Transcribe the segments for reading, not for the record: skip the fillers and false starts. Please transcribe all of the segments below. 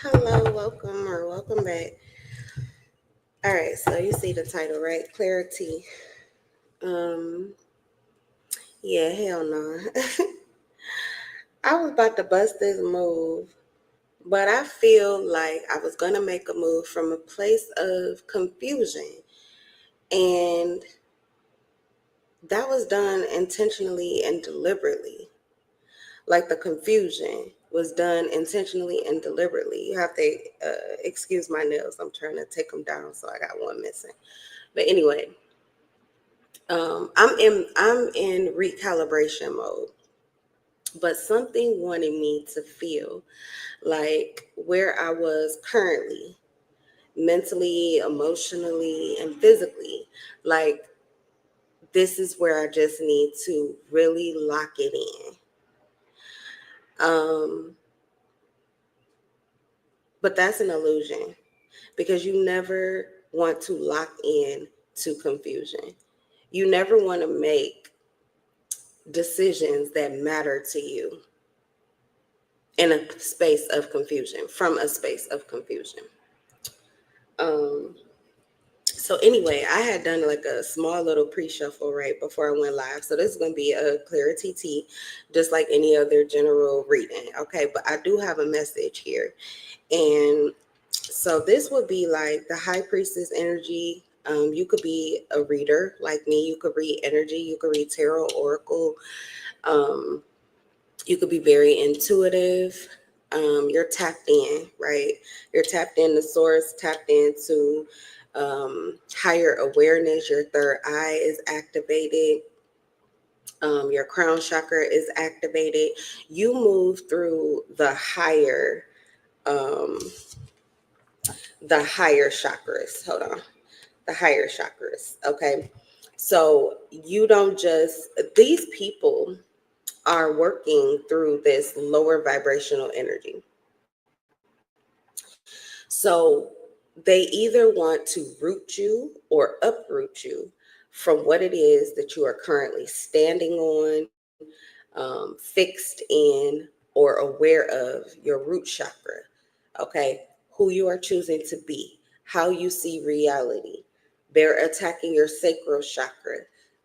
Hello, welcome or welcome back. All right, so you see the title, right? Clarity. Um, yeah, hell no. I was about to bust this move, but I feel like I was gonna make a move from a place of confusion, and that was done intentionally and deliberately. Like the confusion was done intentionally and deliberately. You have to excuse my nails. I'm trying to take them down, so I got one missing. But anyway, I'm in recalibration mode, but something wanted me to feel like where I was currently, mentally, emotionally, and physically. Like this is where I just need to really lock it in. Um, but that's an illusion because you never want to lock in to confusion. You never want to make decisions that matter to you in a space of confusion, from a space of confusion. Um, so anyway, I had done like a small little pre-shuffle right before I went live. So this is going to be a clarity tea, just like any other general reading. Okay, but I do have a message here. And so this would be like the high priestess energy. You could be a reader like me. You could read energy. You could read tarot, oracle. Um, you could be very intuitive. You're tapped in, right? You're tapped in the source, tapped into higher awareness. Your third eye is activated. Your crown chakra is activated. You move through um, the higher chakras. Hold on, the higher chakras. Okay, so you don't just these people are working through this lower vibrational energy. So they either want to root you or uproot you from what it is that you are currently standing on, fixed in, or aware of your root chakra. Okay, who you are choosing to be, how you see reality. They're attacking your sacral chakra.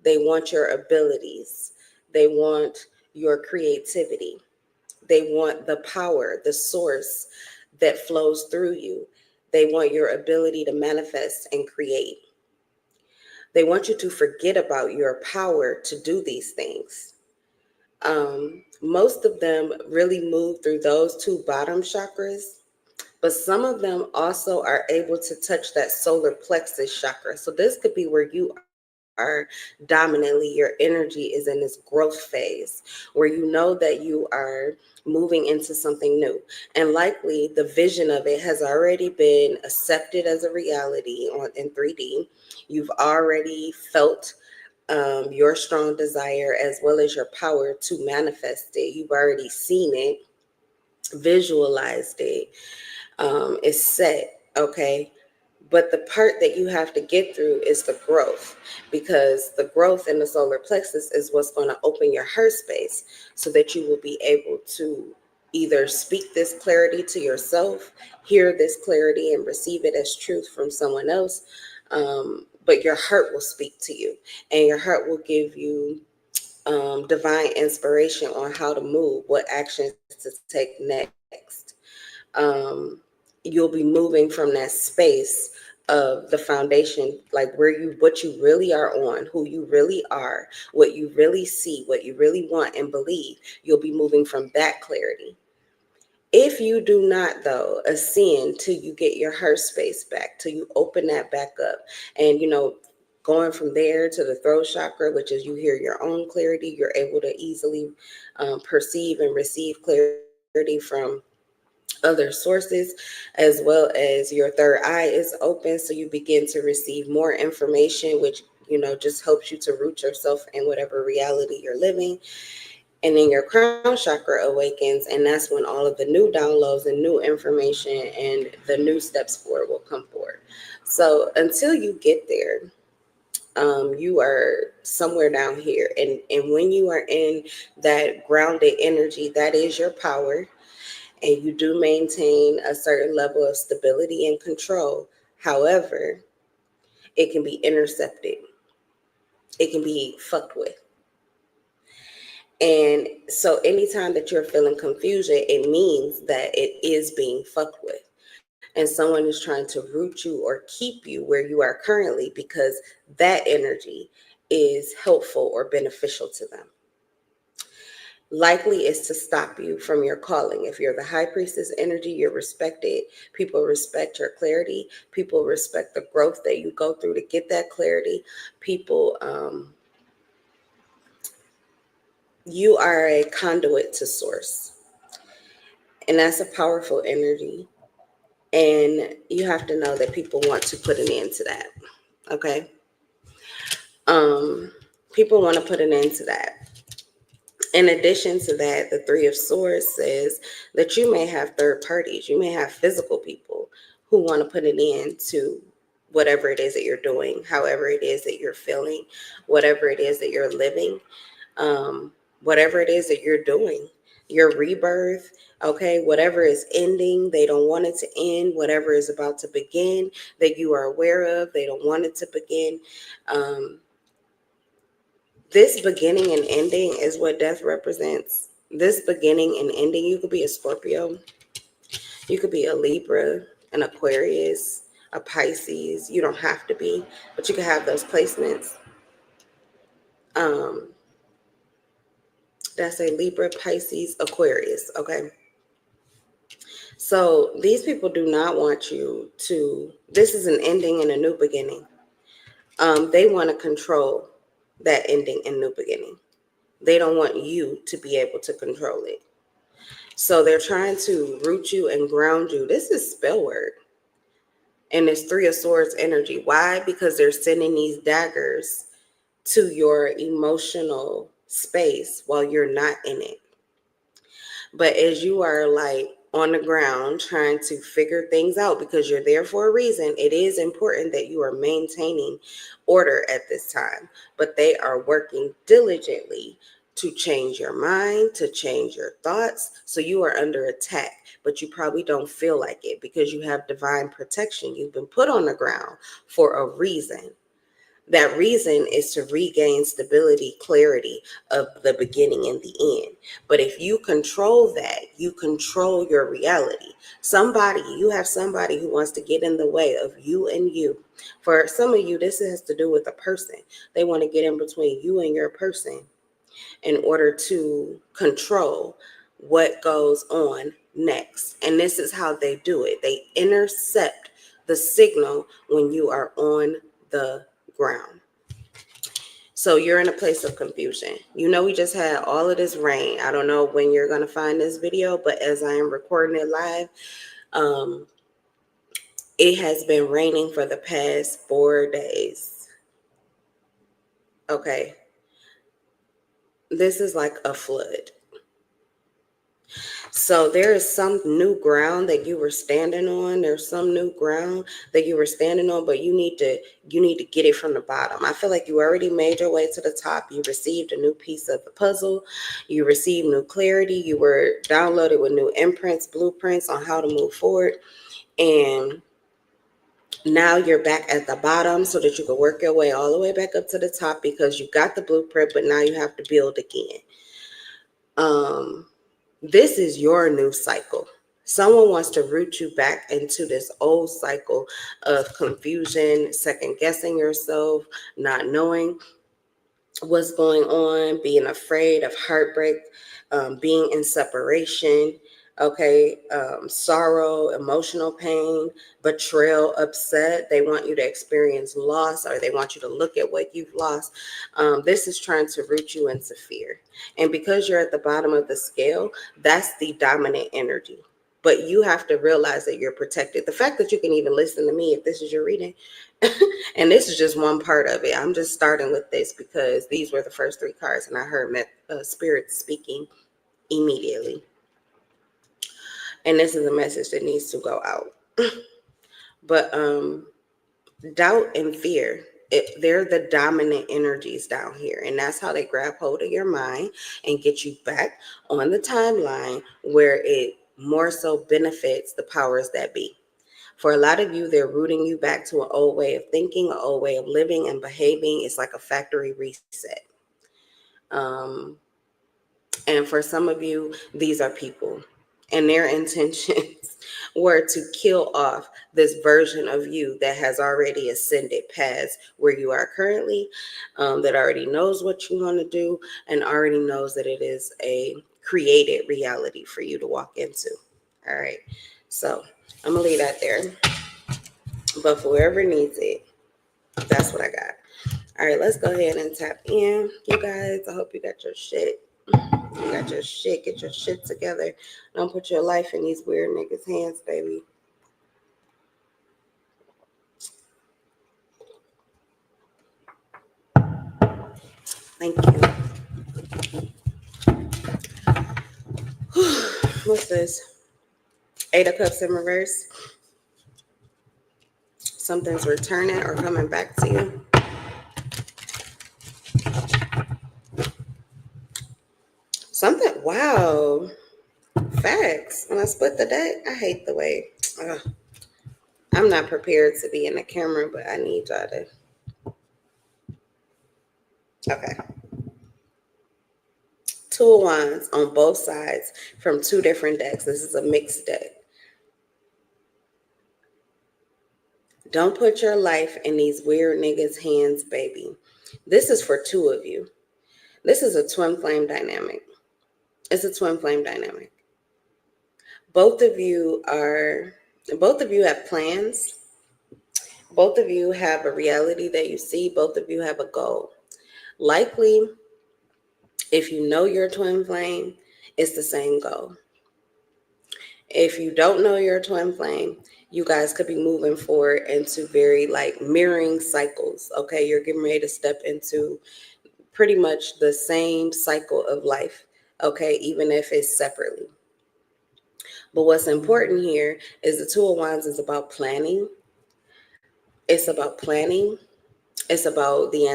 They want your abilities, they want your creativity. They want the power, the source that flows through you. They want your ability to manifest and create. They want you to forget about your power to do these things. Most of them really move through those two bottom chakras, but some of them also are able to touch that solar plexus chakra. So this could be where you are dominantly, your energy is in this growth phase where you know that you are moving into something new. And likely the vision of it has already been accepted as a reality in 3D. You've already felt your strong desire as well as your power to manifest it. You've already seen it, visualized it. Is set, okay? But the part that you have to get through is the growth, because the growth in the solar plexus is what's going to open your heart space so that you will be able to either speak this clarity to yourself, hear this clarity, and receive it as truth from someone else. But your heart will speak to you, and your heart will give you divine inspiration on how to move, what actions to take next. um, you'll be moving from that space of the foundation, like where you, what you really are on, who you really are, what you really see, what you really want and believe. You'll be moving from that clarity. If you do not, though, ascend till you get your heart space back, till you open that back up, and going from there to the throat chakra, which is you hear your own clarity, you're able to easily perceive and receive clarity from other sources, as well as your third eye is open, so you begin to receive more information, which just helps you to root yourself in whatever reality you're living. And then your crown chakra awakens, and that's when all of the new downloads and new information and the new steps forward will come forward. So until you get there, you are somewhere down here, and when you are in that grounded energy, that is your power. and you do maintain a certain level of stability and control. However, it can be intercepted, it can be fucked with. And so anytime that you're feeling confusion, it means that it is being fucked with. And someone is trying to root you or keep you where you are currently because that energy is helpful or beneficial to them. Likely is to stop you from your calling. If you're the high priestess energy, you're respected. People respect your clarity. People respect the growth that you go through to get that clarity. People, you are a conduit to source. And that's a powerful energy. And you have to know that people want to put an end to that. Okay? People want to put an end to that. In addition to that, the Three of Swords says that you may have third parties. You may have physical people who want to put an end to whatever it is that you're doing, however it is that you're feeling, whatever it is that you're living, whatever it is that you're doing, your rebirth, okay, whatever is ending, they don't want it to end. Whatever is about to begin that you are aware of, they don't want it to begin. This beginning and ending is what death represents. This beginning and ending, you could be a Scorpio, you could be a Libra, an Aquarius, a Pisces. You don't have to be, but you could have those placements. That's a Libra, Pisces, Aquarius, okay? So these people do not want you to, this is an ending and a new beginning. They want to control that ending and new beginning. They don't want you to be able to control it. So they're trying to root you and ground you. This is spell word. And it's Three of Swords energy. Why? Because they're sending these daggers to your emotional space while you're not in it. But as you are like on the ground trying to figure things out, because you're there for a reason, it is important that you are maintaining order at this time. But they are working diligently to change your mind, to change your thoughts. So you are under attack, but you probably don't feel like it because you have divine protection. You've been put on the ground for a reason. That reason is to regain stability, clarity of the beginning and the end. But if you control that, you control your reality. You have somebody who wants to get in the way of you and you. For some of you, this has to do with a person. They want to get in between you and your person in order to control what goes on next. And this is how they do it. They intercept the signal when you are on the ground. So you're in a place of confusion. You know, we just had all of this rain. I don't know when you're going to find this video, but as I am recording it live, it has been raining for the past 4 days. Okay. This is like a flood. So there is some new ground that you were standing on. There's some new ground that you were standing on, but you need to get it from the bottom. I feel like you already made your way to the top. You received a new piece of the puzzle. You received new clarity. You were downloaded with new imprints, blueprints on how to move forward. And now you're back at the bottom so that you can work your way all the way back up to the top because you got the blueprint, but now you have to build again. This is your new cycle. Someone wants to root you back into this old cycle of confusion, second guessing yourself, not knowing what's going on, being afraid of heartbreak, being in separation, okay, sorrow, emotional pain, betrayal, upset. They want you to experience loss, or they want you to look at what you've lost. This is trying to root you into fear. And because you're at the bottom of the scale, that's the dominant energy. But you have to realize that you're protected. The fact that you can even listen to me if this is your reading, and this is just one part of it. I'm just starting with this because these were the first 3 cards, and I heard Spirit speaking immediately. And this is a message that needs to go out. But doubt and fear, they're the dominant energies down here. And that's how they grab hold of your mind and get you back on the timeline where it more so benefits the powers that be. For a lot of you, they're rooting you back to an old way of thinking, an old way of living and behaving. It's like a factory reset. Um, and for some of you, these are people, and their intentions were to kill off this version of you that has already ascended past where you are currently, that already knows what you want to do, and already knows that it is a created reality for you to walk into. All right. So I'm going to leave that there. But for whoever needs it, that's what I got. All right, let's go ahead and tap in. You guys, I hope you got your shit. You got your shit. Get your shit together. Don't put your life in these weird niggas' hands, baby. Thank you. What's this? 8 of Cups in reverse. Something's returning or coming back to you. Something, wow. Facts. When I split the deck, I hate the way. I'm not prepared to be in the camera, but I need y'all to. Okay. 2 of Wands on both sides from 2 different decks. This is a mixed deck. Don't put your life in these weird niggas' hands, baby. This is for 2 of you. This is a twin flame dynamic. It's a twin flame dynamic. Both of you have plans. Both of you have a reality that you see. Both of you have a goal. Likely, if you know your twin flame, it's the same goal. If you don't know your twin flame, you guys could be moving forward into very like mirroring cycles. Okay, you're getting ready to step into pretty much the same cycle of life. Okay, even if it's separately. But what's important here is the 2 of Wands is about planning. It's about planning. It's about the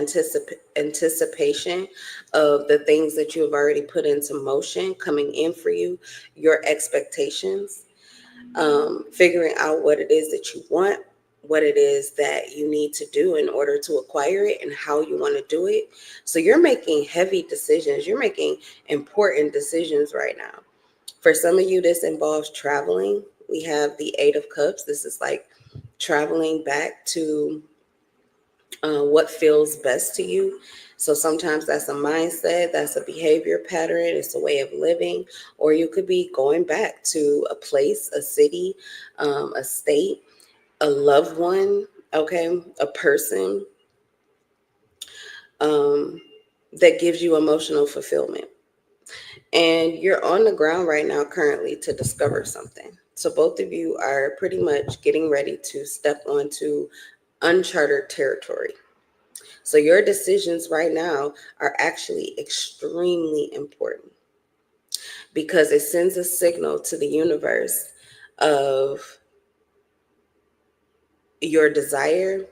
anticipation of the things that you have already put into motion coming in for you, your expectations, figuring out what it is that you want, what it is that you need to do in order to acquire it, and how you want to do it. So you're making heavy decisions. You're making important decisions right now. For some of you, this involves traveling. We have the 8 of Cups. This is like traveling back to what feels best to you. So sometimes that's a mindset, that's a behavior pattern, it's a way of living, or you could be going back to a place, a city, a state, a loved one, okay, a person that gives you emotional fulfillment. And you're on the ground right now currently to discover something. So both of you are pretty much getting ready to step onto uncharted territory. So your decisions right now are actually extremely important because it sends a signal to the universe of your desire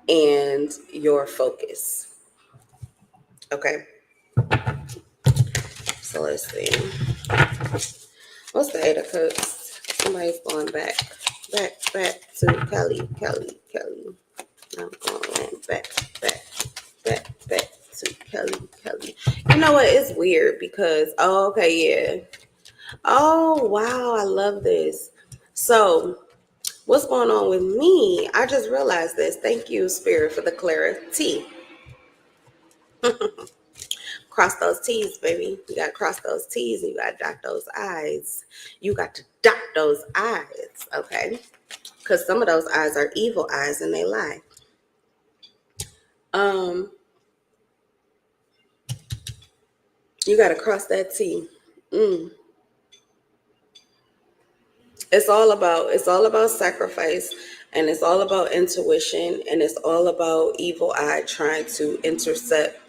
and your focus. Okay. So let's see. What's the 8 of Cups? Somebody's going back to Kelly. I'm going back to Kelly. You know what? It's weird because, oh, okay, yeah. Oh, wow, I love this. So, what's going on with me? I just realized this. Thank you, Spirit, for the clarity. Cross those T's, baby. You got to cross those T's and you got to dot those I's. You got to dot those I's, okay? Because some of those eyes are evil eyes and they lie. You got to cross that T. It's all about sacrifice, and it's all about intuition, and it's all about evil eye trying to intercept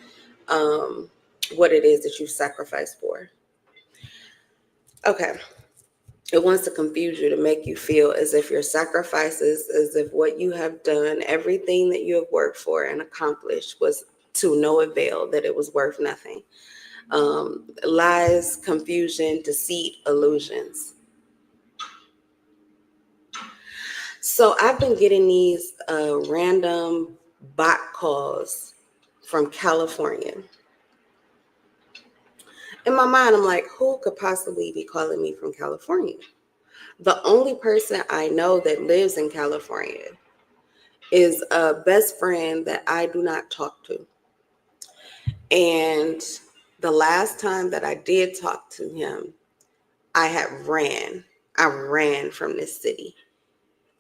what it is that you sacrifice for. Okay. It wants to confuse you to make you feel as if your sacrifices, as if what you have done, everything that you have worked for and accomplished was to no avail, that it was worth nothing. Lies, confusion, deceit, illusions. So I've been getting these random bot calls from California. In my mind, I'm like, who could possibly be calling me from California? The only person I know that lives in California is a best friend that I do not talk to. And the last time that I did talk to him, I ran from this city.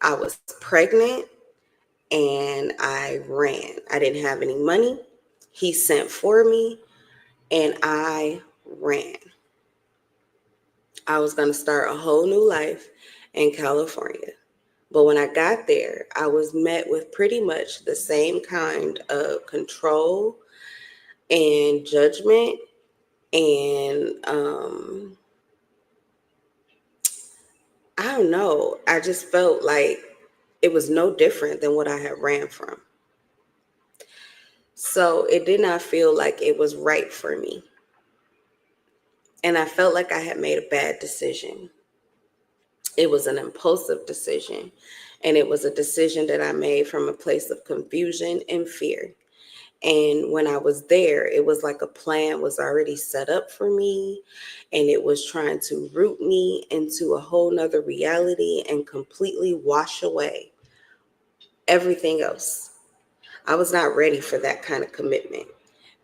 I was pregnant and I ran. I didn't have any money. He sent for me and I ran. I was going to start a whole new life in California. But when I got there, I was met with pretty much the same kind of control and judgment. And I don't know. I just felt like it was no different than what I had ran from. So it did not feel like it was right for me. And I felt like I had made a bad decision. It was an impulsive decision. And it was a decision that I made from a place of confusion and fear. And when I was there, it was like a plan was already set up for me. And it was trying to root me into a whole nother reality and completely wash away everything else. I was not ready for that kind of commitment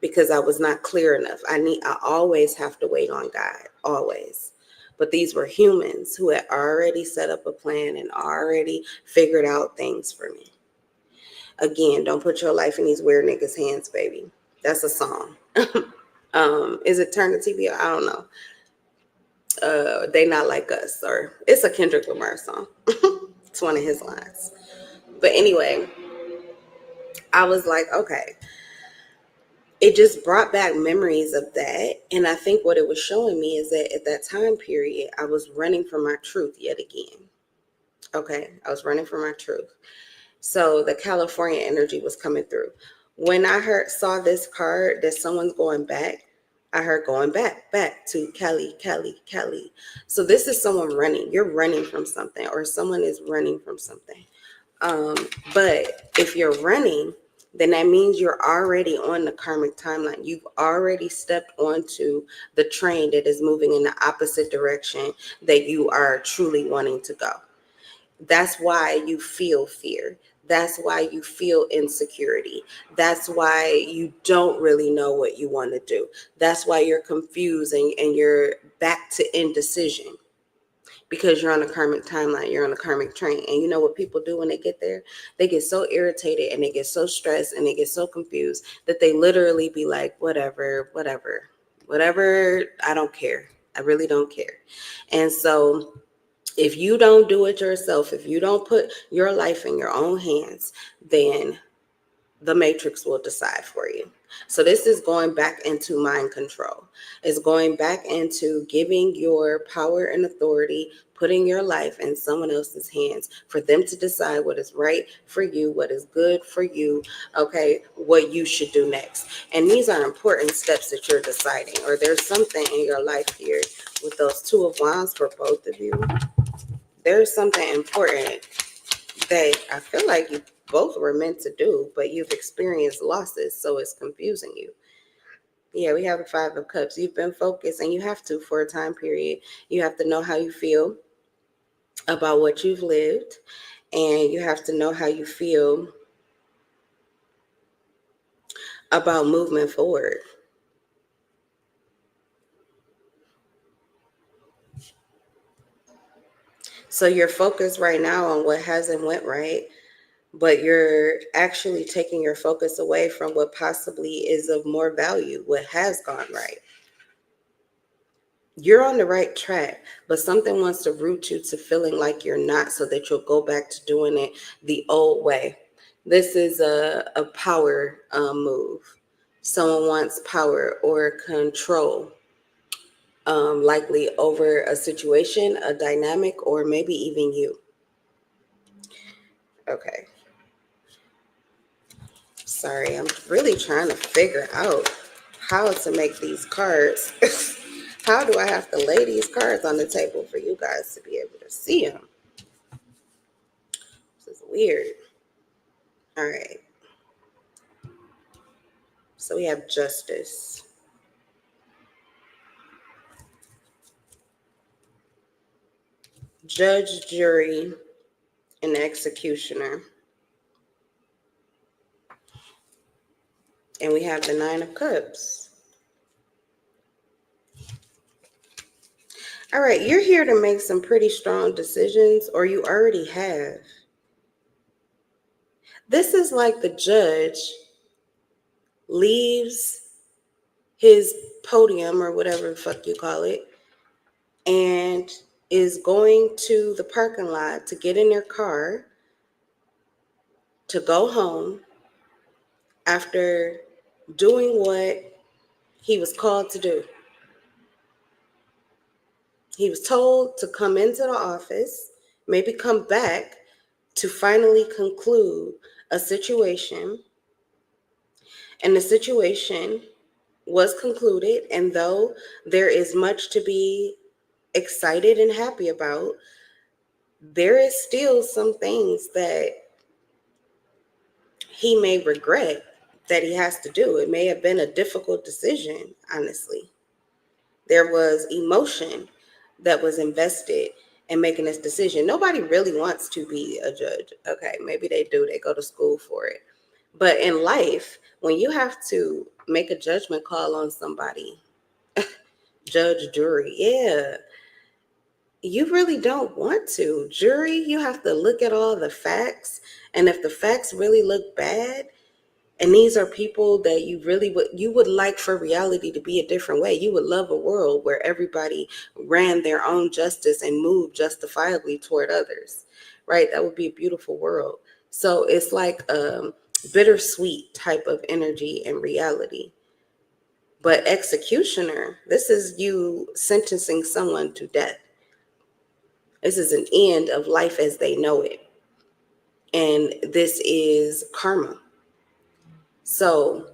because I was not clear enough. I always have to wait on God, always. But these were humans who had already set up a plan and already figured out things for me. Again, don't put your life in these weird niggas' hands, baby. That's a song. Is it Turn the TV? I don't know. They Not Like Us, or it's a Kendrick Lamar song. It's one of his lines. But anyway, I was like, okay. It just brought back memories of that. And I think what it was showing me is that at that time period, I was running from my truth yet again. Okay, I was running from my truth. So the California energy was coming through. When I saw this card that someone's going back, I heard going back to Cali, Cali, Cali. So this is someone running. You're running from something, or someone is running from something. But if you're running, then that means you're already on the karmic timeline. You've already stepped onto the train that is moving in the opposite direction that you are truly wanting to go. That's why you feel fear. That's why you feel insecurity. That's why you don't really know what you want to do. That's why you're confused and you're back to indecision. Because you're on a karmic timeline, you're on a karmic train. And you know what people do when they get there? They get so irritated and they get so stressed and they get so confused that they literally be like, whatever, I don't care. I really don't care. And so if you don't do it yourself, if you don't put your life in your own hands, then the matrix will decide for you. So this is going back into mind control. It's going back into giving your power and authority, putting your life in someone else's hands for them to decide what is right for you, what is good for you, okay, what you should do next. And these are important steps that you're deciding, or there's something in your life here with those Two of Wands for both of you. There's something important that I feel like you both were meant to do, but you've experienced losses, so it's confusing you. Yeah, we have the Five of Cups. You've been focused, and you have to for a time period. You have to know how you feel about what you've lived, and you have to know how you feel about movement forward. So you're focused right now on what hasn't went right, but you're actually taking your focus away from what possibly is of more value, what has gone right. You're on the right track, but something wants to root you to feeling like you're not, so that you'll go back to doing it the old way. This is a power move. Someone wants power or control, likely over a situation, a dynamic, or maybe even you. Okay. Sorry, I'm really trying to figure out how to make these cards. How do I have to lay these cards on the table for you guys to be able to see them? This is weird. All right. So we have justice. Judge, jury, and executioner. And we have the Nine of Cups. All right, you're here to make some pretty strong decisions, or you already have. This is like the judge leaves his podium, or whatever the fuck you call it, and is going to the parking lot to get in their car to go home after doing what he was called to do. He was told to come into the office, maybe come back to finally conclude a situation. And the situation was concluded. And though there is much to be excited and happy about, there is still some things that he may regret that he has to do. It may have been a difficult decision, honestly. There was emotion that was invested in making this decision. Nobody really wants to be a judge. Okay, maybe they do. They go to school for it. But in life, when you have to make a judgment call on somebody, judge, jury, yeah, you really don't want to. Jury, you have to look at all the facts. And if the facts really look bad, and these are people that you would like for reality to be a different way. You would love a world where everybody ran their own justice and moved justifiably toward others, right? That would be a beautiful world. So it's like a bittersweet type of energy and reality. But executioner, this is you sentencing someone to death. This is an end of life as they know it. And this is karma. So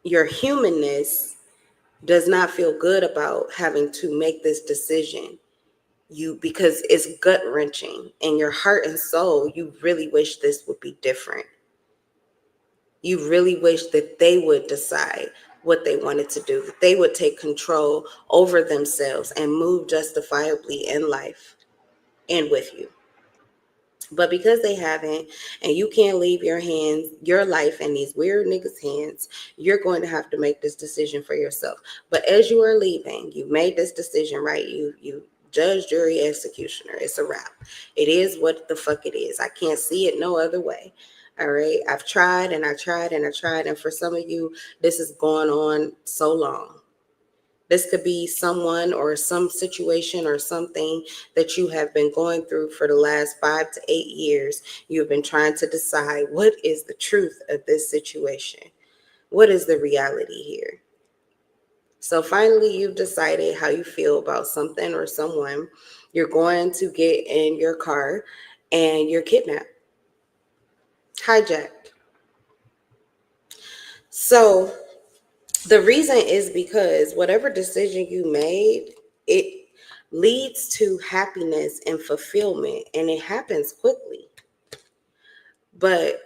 your humanness does not feel good about having to make this decision. Because it's gut wrenching, and your heart and soul, you really wish this would be different. You really wish that they would decide what they wanted to do, that they would take control over themselves and move justifiably in life and with you. But because they haven't, and you can't leave your life in these weird niggas' hands, you're going to have to make this decision for yourself. But as you are leaving, you made this decision, right? You judge, jury, executioner. It's a wrap. It is what the fuck it is. I can't see it no other way. All right. I've tried and I tried and I tried. And for some of you, this is going on so long. This could be someone or some situation or something that you have been going through for the last 5 to 8 years. You've been trying to decide, what is the truth of this situation? What is the reality here? So finally, you've decided how you feel about something or someone. You're going to get in your car and you're kidnapped, hijacked. So the reason is because whatever decision you made, it leads to happiness and fulfillment, and it happens quickly. But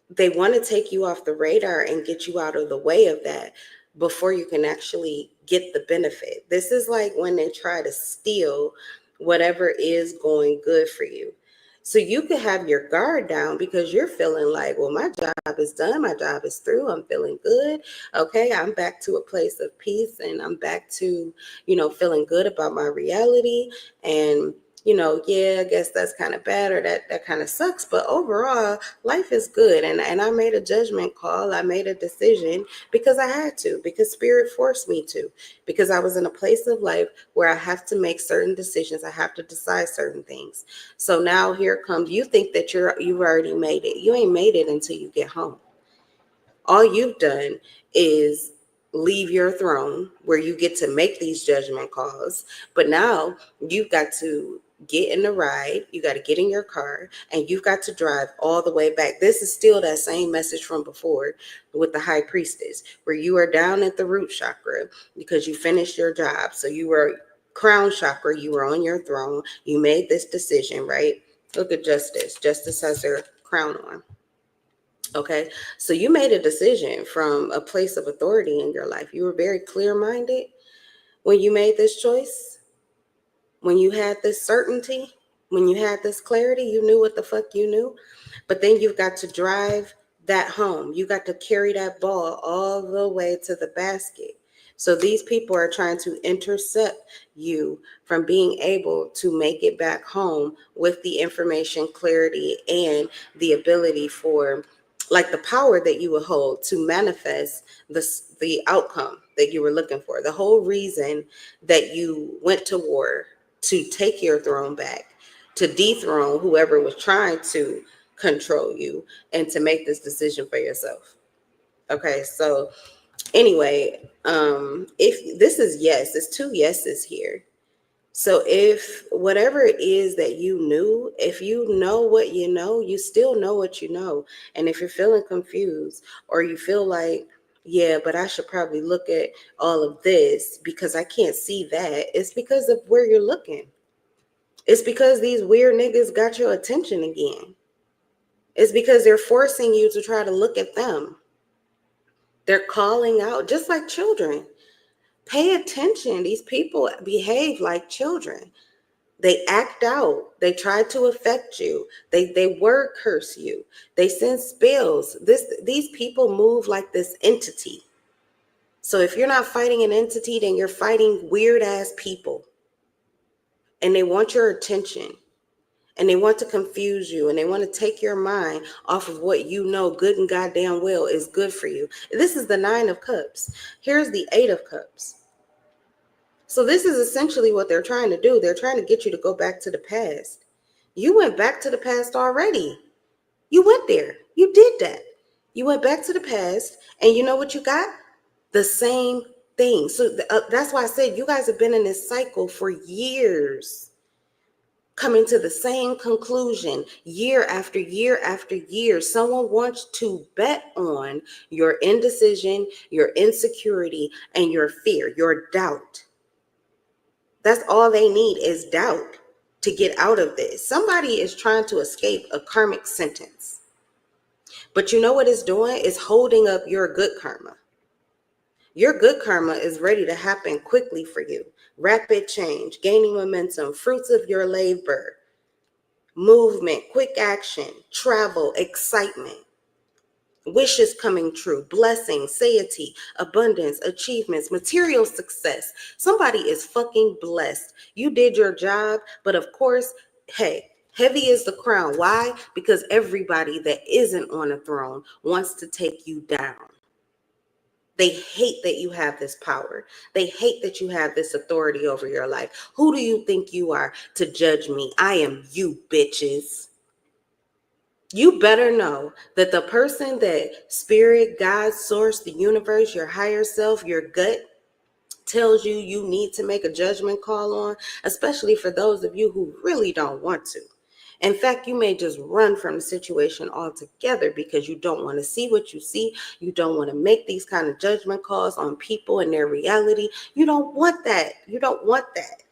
they want to take you off the radar and get you out of the way of that before you can actually get the benefit. This is like when they try to steal whatever is going good for you. So you could have your guard down because you're feeling like, well, my job is done. My job is through. I'm feeling good. Okay, I'm back to a place of peace, and I'm back to, feeling good about my reality. And yeah, I guess that's kind of bad, or that kind of sucks. But overall, life is good. And I made a judgment call. I made a decision because I had to, because spirit forced me to, because I was in a place of life where I have to make certain decisions. I have to decide certain things. So now here comes, you think that you've already made it. You ain't made it until you get home. All you've done is leave your throne where you get to make these judgment calls. But now you've got to get in the ride, you got to get in your car, and you've got to drive all the way back. This is still that same message from before with the high priestess, where you are down at the root chakra because you finished your job. So you were crown chakra, you were on your throne, you made this decision, right? Look at Justice. Justice has their crown on. Okay, so you made a decision from a place of authority in your life. You were very clear-minded when you made this choice. When you had this certainty, when you had this clarity, you knew what the fuck you knew. But then you've got to drive that home. You got to carry that ball all the way to the basket. So these people are trying to intercept you from being able to make it back home with the information, clarity, and the ability for, like, the power that you will hold to manifest the outcome that you were looking for. The whole reason that you went to war, to take your throne back, to dethrone whoever was trying to control you, and to make this decision for yourself. Okay, so anyway, if this is yes, it's two yeses here. So if whatever it is that you knew, if you know what you know, you still know what you know. And if you're feeling confused, or you feel like, yeah, but I should probably look at all of this because I can't see that, it's because of where you're looking. It's because these weird niggas got your attention again. It's because they're forcing you to try to look at them. They're calling out, just like children. Pay attention. These people behave like children. They act out. They try to affect you. They word curse you. They send spells. These people move like this entity. So if you're not fighting an entity, then you're fighting weird ass people. And they want your attention. And they want to confuse you, and they want to take your mind off of what you know good and goddamn well is good for you. This is the 9 of Cups. Here's the 8 of Cups. So this is essentially what they're trying to do. They're trying to get you to go back to the past. You went back to the past already. You went there. You did that. You went back to the past, and you know what you got? The same thing. So that's why I said you guys have been in this cycle for years, coming to the same conclusion year after year after year. Someone wants to bet on your indecision, your insecurity, and your fear, your doubt. That's all they need is doubt to get out of this. Somebody is trying to escape a karmic sentence. But you know what it's doing? It's holding up your good karma. Your good karma is ready to happen quickly for you. Rapid change, gaining momentum, fruits of your labor, movement, quick action, travel, excitement, wishes coming true, blessings, satiety, abundance, achievements, material success. Somebody is fucking blessed. You did your job, but of course, hey, heavy is the crown. Why? Because everybody that isn't on a throne wants to take you down. They hate that you have this power. They hate that you have this authority over your life. Who do you think you are to judge me? I am you, bitches. You better know that the person that spirit, God, source, the universe, your higher self, your gut tells you you need to make a judgment call on, especially for those of you who really don't want to. In fact, you may just run from the situation altogether because you don't want to see what you see. You don't want to make these kind of judgment calls on people and their reality. You don't want that. You don't want that.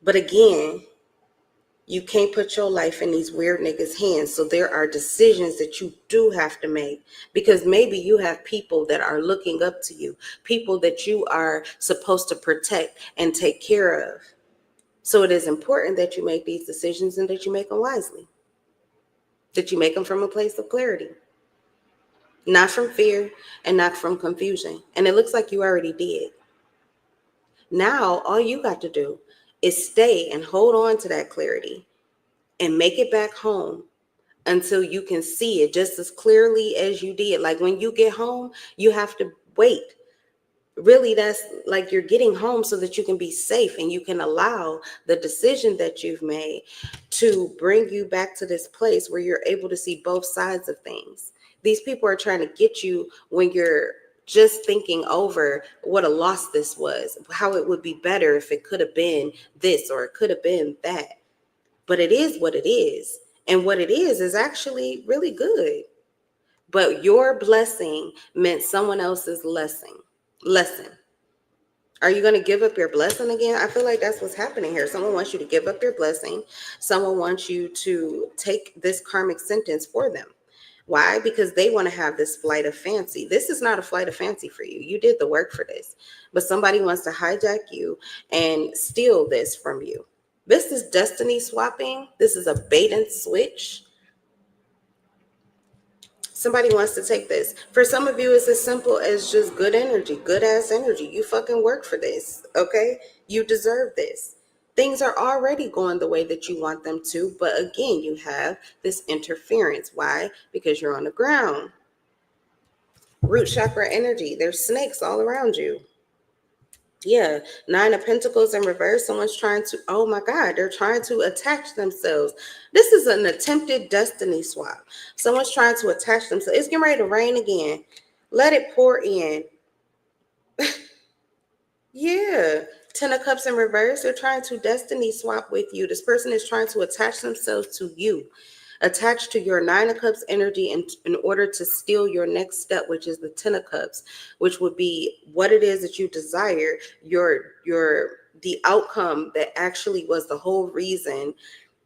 But again, you can't put your life in these weird niggas' hands. So there are decisions that you do have to make, because maybe you have people that are looking up to you, people that you are supposed to protect and take care of. So it is important that you make these decisions and that you make them wisely, that you make them from a place of clarity, not from fear and not from confusion. And it looks like you already did. Now, all you got to do is stay and hold on to that clarity and make it back home until you can see it just as clearly as you did. Like when you get home, you have to wait. Really, that's like you're getting home so that you can be safe and you can allow the decision that you've made to bring you back to this place where you're able to see both sides of things. These people are trying to get you when you're just thinking over what a loss this was, how it would be better if it could have been this or it could have been that. But it is what it is. And what it is actually really good. But your blessing meant someone else's lesson. Are you going to give up your blessing again? I feel like that's what's happening here. Someone wants you to give up your blessing. Someone wants you to take this karmic sentence for them. Why? Because they want to have this flight of fancy. This is not a flight of fancy for you. You did the work for this. But somebody wants to hijack you and steal this from you. This is destiny swapping. This is a bait and switch. Somebody wants to take this. For some of you, it's as simple as just good energy, good ass energy. You fucking work for this, okay? You deserve this. Things are already going the way that you want them to, but again, you have this interference. Why? Because you're on the ground. Root chakra energy. There's snakes all around you. Yeah, Nine of Pentacles in reverse. Someone's trying to, oh my God, they're trying to attach themselves. This is an attempted destiny swap. Someone's trying to attach themselves. It's getting ready to rain again. Let it pour in. Yeah, Ten of Cups in reverse. They're trying to destiny swap with you. This person is trying to attach themselves to you. Attached to your Nine of Cups energy in order to steal your next step, which is the Ten of Cups, which would be what it is that you desire, the outcome that actually was the whole reason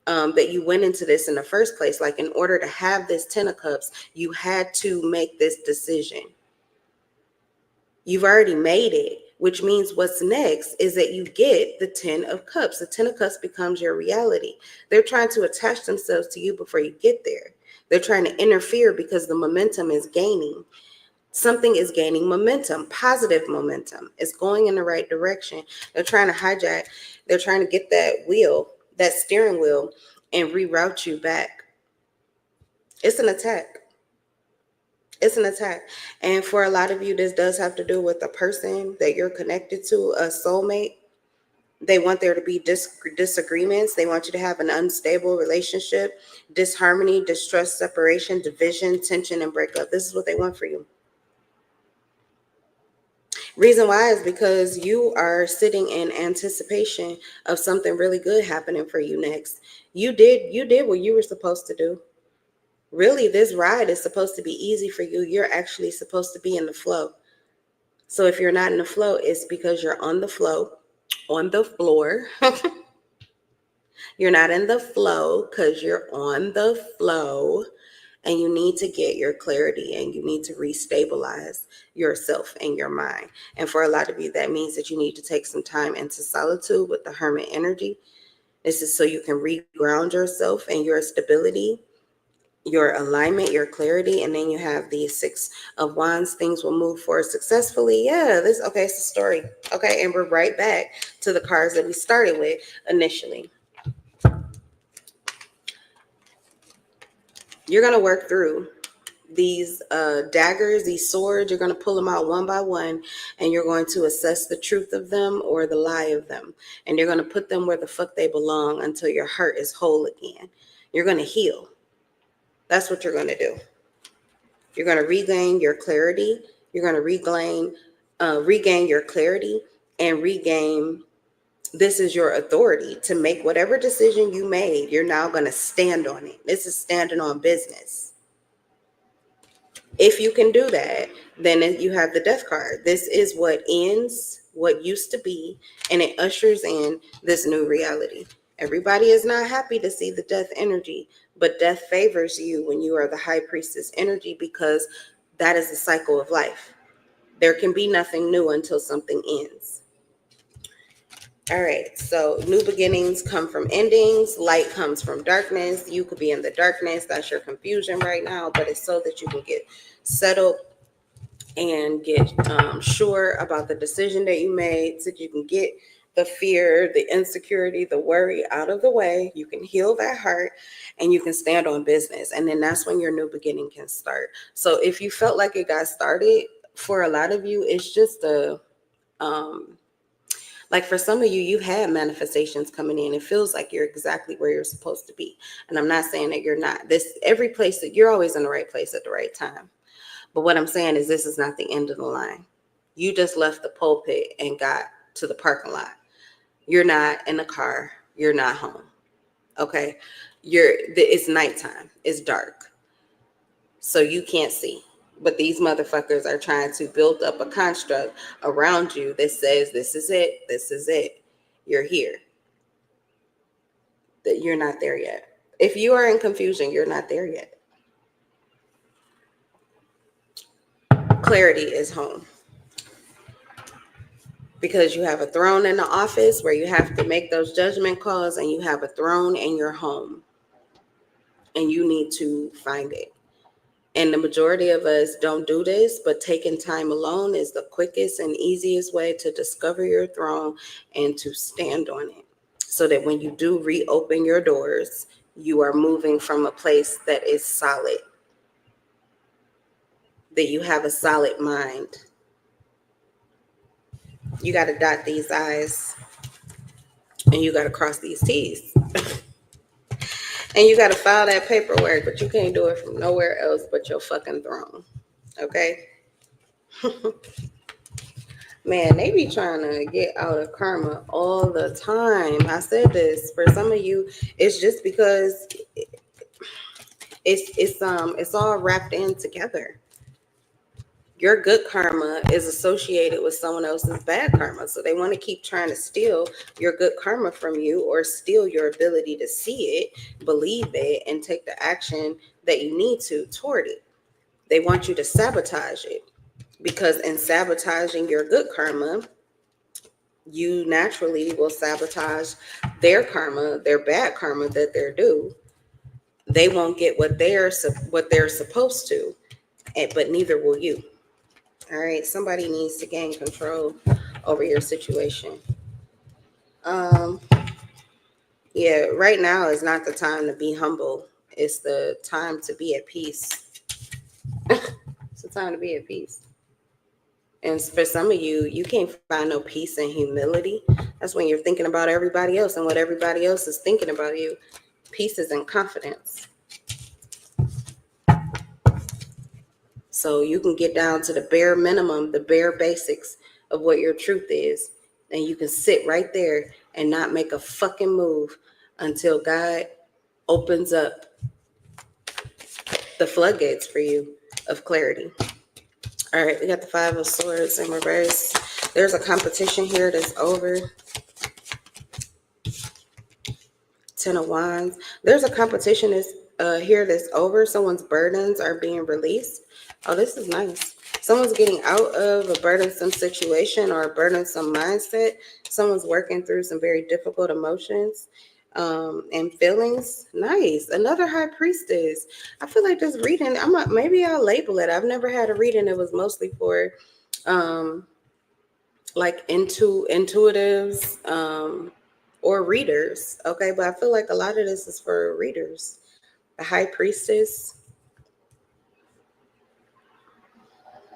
that you went into this in the first place. Like, in order to have this Ten of Cups, you had to make this decision. You've already made it, which means what's next is that you get the Ten of Cups. The Ten of Cups becomes your reality. They're trying to attach themselves to you before you get there. They're trying to interfere because the momentum is gaining. Something is gaining momentum, positive momentum. It's going in the right direction. They're trying to hijack. They're trying to get that wheel, that steering wheel, and reroute you back. It's an attack. It's an attack. And for a lot of you, this does have to do with the person that you're connected to, a soulmate. They want there to be disagreements. They want you to have an unstable relationship, disharmony, distrust, separation, division, tension, and breakup. This is what they want for you. Reason why is because you are sitting in anticipation of something really good happening for you next. You did what you were supposed to do. Really, this ride is supposed to be easy for you. You're actually supposed to be in the flow. So if you're not in the flow, it's because you're on the flow, on the floor. You're not in the flow because you're on the flow, and you need to get your clarity and you need to restabilize yourself and your mind. And for a lot of you, that means that you need to take some time into solitude with the Hermit energy. This is so you can reground yourself and your stability, your alignment, your clarity. And then you have the Six of Wands. Things will move forward successfully. Yeah, it's a story. Okay, and we're right back to the cards that we started with initially. You're going to work through these daggers, these swords. You're going to pull them out one by one, and you're going to assess the truth of them or the lie of them. And you're going to put them where the fuck they belong until your heart is whole again. You're going to heal. That's what you're going to do. You're going to regain your clarity. You're going to regain your clarity and regain. This is your authority to make whatever decision you made. You're now going to stand on it. This is standing on business. If you can do that, then you have the Death card. This is what ends what used to be, and it ushers in this new reality. Everybody is not happy to see the Death energy, but death favors you when you are the High Priestess energy, because that is the cycle of life. There can be nothing new until something ends. All right, so new beginnings come from endings. Light comes from darkness. You could be in the darkness. That's your confusion right now, but it's so that you can get settled and get sure about the decision that you made, so that you can get the fear, the insecurity, the worry out of the way. You can heal that heart and you can stand on business. And then that's when your new beginning can start. So if you felt like it got started, for a lot of you, it's just like for some of you, you've had manifestations coming in. It feels like you're exactly where you're supposed to be. And I'm not saying that you're not. Every place that you're always in the right place at the right time. But what I'm saying is this is not the end of the line. You just left the pulpit and got to the parking lot. You're not in the car. You're not home. Okay? It's nighttime. It's dark. So you can't see. But these motherfuckers are trying to build up a construct around you that says this is it. This is it. You're here. That you're not there yet. If you are in confusion, you're not there yet. Clarity is home. Because you have a throne in the office where you have to make those judgment calls, and you have a throne in your home. And you need to find it. And the majority of us don't do this, but taking time alone is the quickest and easiest way to discover your throne and to stand on it. So that when you do reopen your doors, you are moving from a place that is solid, that you have a solid mind. You got to dot these I's and you got to cross these T's. And you got to file that paperwork, but you can't do it from nowhere else but your fucking throne. Okay? Man, they be trying to get out of karma all the time. I said this, for some of you, it's just because it's all wrapped in together. Your good karma is associated with someone else's bad karma. So they want to keep trying to steal your good karma from you, or steal your ability to see it, believe it, and take the action that you need to toward it. They want you to sabotage it, because in sabotaging your good karma, you naturally will sabotage their karma, their bad karma that they're due. They won't get what they're supposed to, but neither will you. All right, somebody needs to gain control over your situation. Yeah, right now is not the time to be humble. It's the time to be at peace. It's the time to be at peace. And for some of you, you can't find no peace in humility. That's when you're thinking about everybody else and what everybody else is thinking about you. Peace is in confidence. So you can get down to the bare minimum, the bare basics of what your truth is. And you can sit right there and not make a fucking move until God opens up the floodgates for you of clarity. All right, we got the Five of Swords in reverse. There's a competition here that's over. Ten of Wands. There's a competition here that's over. Someone's burdens are being released. Oh, this is nice. Someone's getting out of a burdensome situation or a burdensome mindset. Someone's working through some very difficult emotions and feelings. Nice. Another High Priestess. I feel like this reading, maybe I'll label it. I've never had a reading that was mostly for like intuitives or readers. Okay, but I feel like a lot of this is for readers. The High Priestess.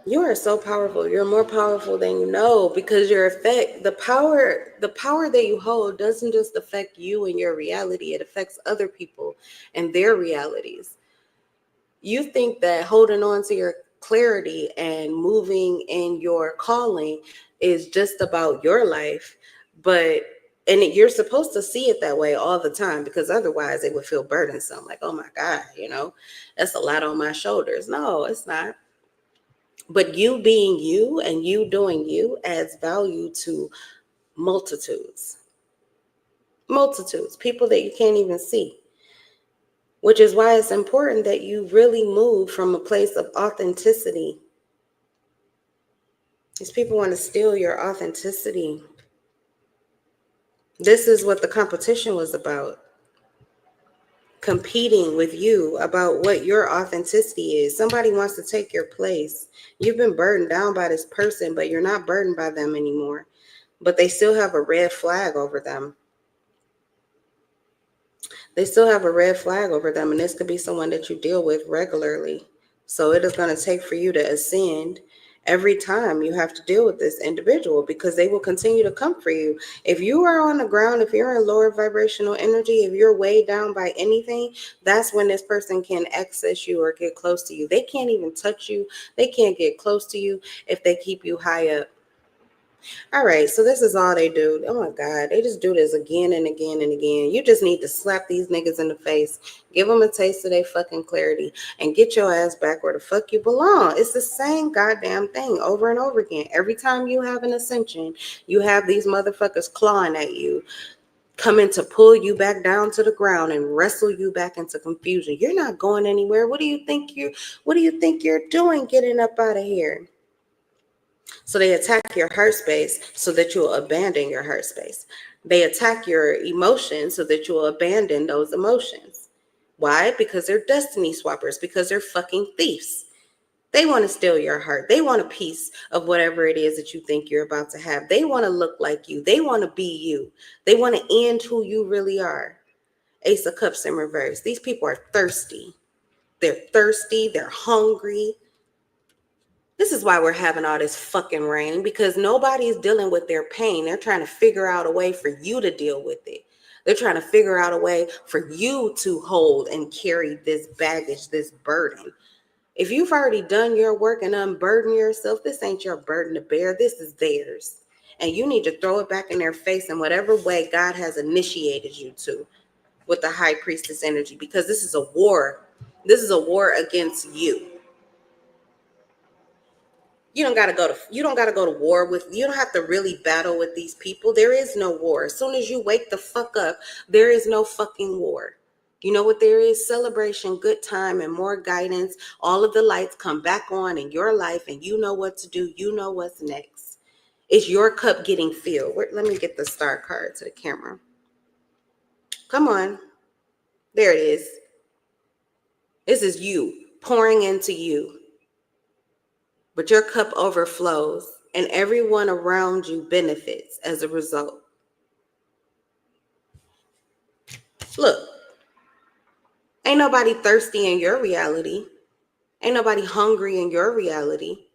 You are so powerful. You're more powerful than you know, because the power that you hold doesn't just affect you and your reality. It affects other people and their realities. You think that holding on to your clarity and moving in your calling is just about your life, and you're supposed to see it that way all the time, because otherwise it would feel burdensome. Like, oh my God, that's a lot on my shoulders. No, it's not. But you being you and you doing you adds value to multitudes, people that you can't even see, which is why it's important that you really move from a place of authenticity. These people want to steal your authenticity. This is what the competition was about. Competing with you about what your authenticity is. Somebody wants to take your place. You've been burdened down by this person, but you're not burdened by them anymore. But they still have a red flag over them. And this could be someone that you deal with regularly. So it is going to take for you to ascend every time you have to deal with this individual, because they will continue to come for you. If you are on the ground, if you're in lower vibrational energy, if you're weighed down by anything, that's when this person can access you or get close to you. They can't even touch you. They can't get close to you if they keep you high up. All right, so this is all they do. Oh my God, they just do this again and again and again. You just need to slap these niggas in the face, give them a taste of their fucking clarity, and get your ass back where the fuck you belong. It's the same goddamn thing over and over again. Every time you have an ascension, you have these motherfuckers clawing at you, coming to pull you back down to the ground and wrestle you back into confusion. You're not going anywhere. What do you think you're doing getting up out of here? So they attack your heart space so that you'll abandon your heart space. They attack your emotions so that you'll abandon those emotions. Why? Because they're destiny swappers, because they're fucking thieves. They want to steal your heart. They want a piece of whatever it is that you think you're about to have. They want to look like you. They want to be you. They want to end who you really are. Ace of Cups in reverse. These people are thirsty. They're thirsty. They're hungry. This is why we're having all this fucking rain, because nobody's dealing with their pain. They're trying to figure out a way for you to deal with it. They're trying to figure out a way for you to hold and carry this baggage, this burden. If you've already done your work and unburdened yourself, this ain't your burden to bear. This is theirs. And you need to throw it back in their face in whatever way God has initiated you to with the high priestess energy, because this is a war. This is a war against you. You don't gotta go to war with, you don't have to really battle with these people. There is no war. As soon as you wake the fuck up, there is no fucking war. You know what there is? Celebration, good time, and more guidance. All of the lights come back on in your life, and you know what to do. You know what's next. It's your cup getting filled. Let me get the star card to the camera. Come on. There it is. This is you pouring into you. But your cup overflows, and everyone around you benefits as a result. Look, ain't nobody thirsty in your reality. Ain't nobody hungry in your reality.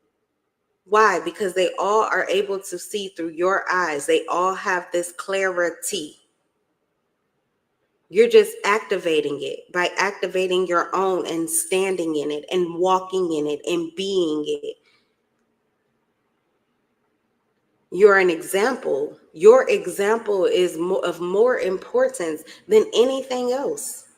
Why? Because they all are able to see through your eyes. They all have this clarity. You're just activating it by activating your own and standing in it and walking in it and being it. You're an example. Your example is of more importance than anything else.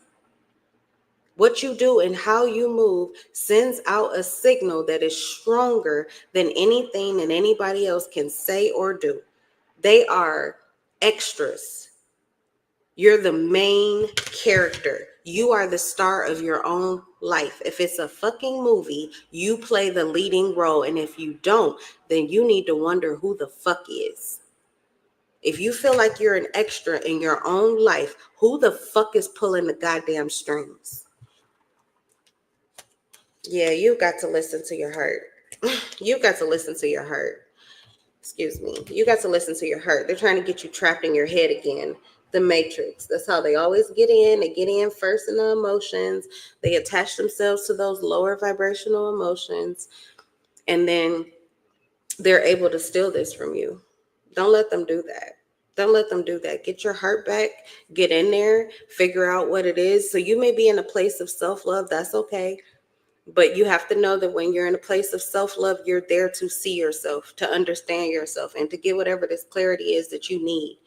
What you do and how you move sends out a signal that is stronger than anything that anybody else can say or do. They are extras. You're the main character. You are the star of your own life. If it's a fucking movie, you play the leading role. And if you don't, then you need to wonder who the fuck is. If you feel like you're an extra in your own life, who the fuck is pulling the goddamn strings? Yeah, you've got to listen to your heart. You've got to listen to your heart. Excuse me. You got to listen to your heart. They're trying to get you trapped in your head again. The matrix. That's how they always get in. They get in first in the emotions. They attach themselves to those lower vibrational emotions. And then they're able to steal this from you. Don't let them do that. Don't let them do that. Get your heart back. Get in there. Figure out what it is. So you may be in a place of self-love. That's okay. But you have to know that when you're in a place of self-love, you're there to see yourself, to understand yourself, and to get whatever this clarity is that you need,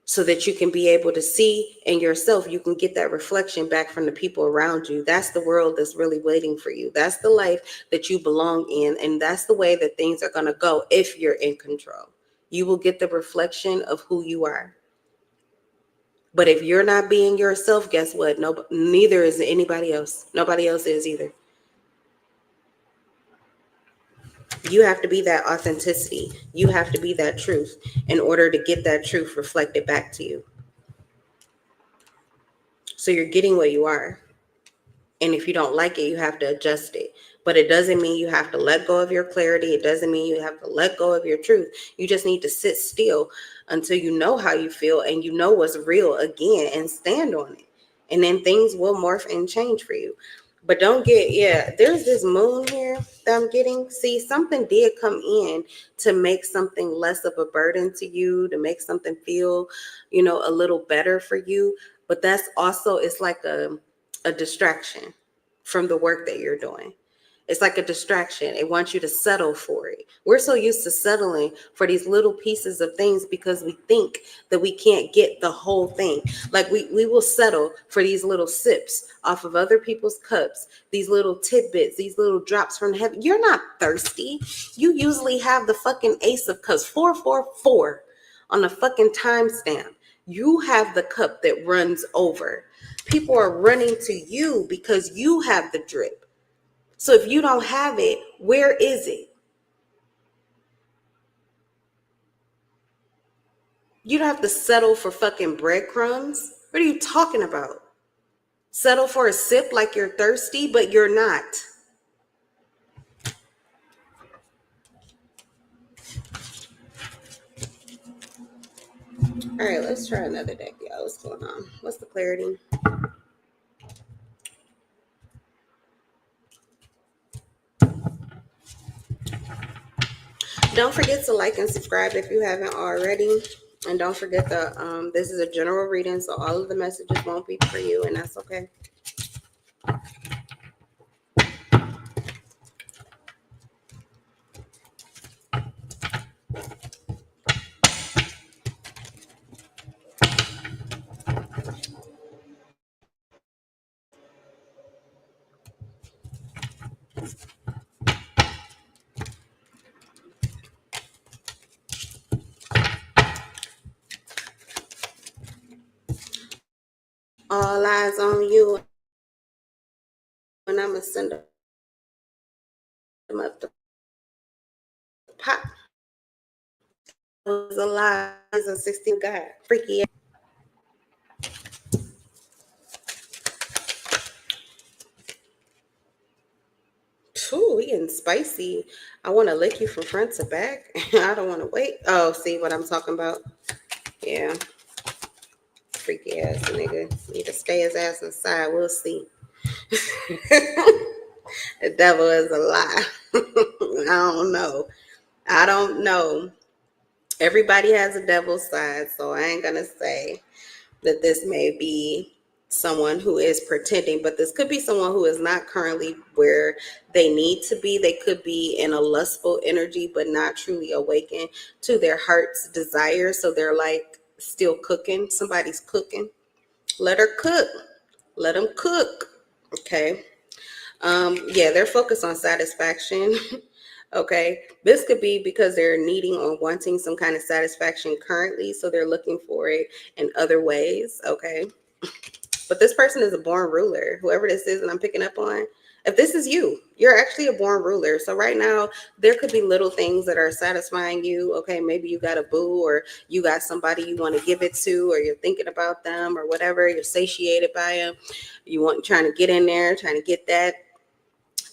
so that you can be able to see in yourself. You can get that reflection back from the people around you. That's the world that's really waiting for you. That's the life that you belong in. And that's the way that things are going to go if you're in control. You will get the reflection of who you are. But if you're not being yourself, guess what? Neither is anybody else. Nobody else is either. You have to be that authenticity. You have to be that truth in order to get that truth reflected back to you. So you're getting what you are. And if you don't like it, you have to adjust it. But it doesn't mean you have to let go of your clarity. It doesn't mean you have to let go of your truth. You just need to sit still until you know how you feel and you know what's real again, and stand on it. And then things will morph and change for you. But don't get, yeah, there's this moon here that I'm getting. See, something did come in to make something less of a burden to you, to make something feel, a little better for you. But that's also, it's like a distraction from the work that you're doing. It's like a distraction. It wants you to settle for it. We're so used to settling for these little pieces of things because we think that we can't get the whole thing. Like we will settle for these little sips off of other people's cups, these little tidbits, these little drops from heaven. You're not thirsty. You usually have the fucking ace of cups, 444 on the fucking timestamp. You have the cup that runs over. People are running to you because you have the drip. So if you don't have it, where is it? You don't have to settle for fucking breadcrumbs. What are you talking about? Settle for a sip like you're thirsty, but you're not. All right, let's try another deck, y'all. What's going on? What's the clarity? Don't forget to like and subscribe if you haven't already. And don't forget that this is a general reading, so all of the messages won't be for you, and that's okay. All eyes on you, and I'm gonna send them up the pot. It was a lie. It's a 16 God. Freaky. Ooh, we getting spicy. I want to lick you from front to back. I don't want to wait. Oh, see what I'm talking about? Yeah. Freaky ass nigga. Need to stay his ass inside. We'll see. The devil is a lie. I don't know. I don't know. Everybody has a devil's side, so I ain't gonna say that this may be someone who is pretending, but this could be someone who is not currently where they need to be. They could be in a lustful energy, but not truly awakened to their heart's desire. So they're like still cooking. Somebody's cooking. Let her cook. Let them cook. Okay. Yeah, they're focused on satisfaction. Okay. This could be because they're needing or wanting some kind of satisfaction currently. So they're looking for it in other ways. Okay. But this person is a born ruler, whoever this is that I'm picking up on. If this is you, you're actually a born ruler. So right now, there could be little things that are satisfying you. Okay, maybe you got a boo, or you got somebody you want to give it to, or you're thinking about them, or whatever. You're satiated by them. You want trying to get in there, trying to get that.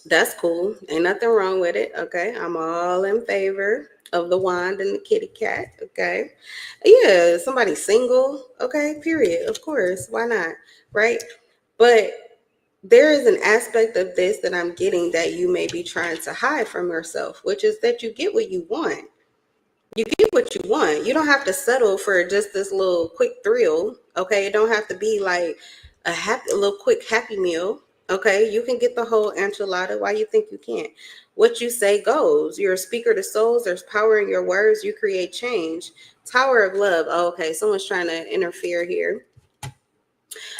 That's cool. Ain't nothing wrong with it. Okay, I'm all in favor of the wand and the kitty cat. Okay, yeah, somebody single. Okay, period. Of course, why not? Right? But there is an aspect of this that I'm getting that you may be trying to hide from yourself, which is that you get what you want. You get what you want. You don't have to settle for just this little quick thrill. Okay, it don't have to be like a little quick happy meal. Okay, you can get the whole enchilada. Why you think you can't? What you say goes. You're a speaker to souls. There's power in your words. You create change. Tower of love. Oh, okay, someone's trying to interfere here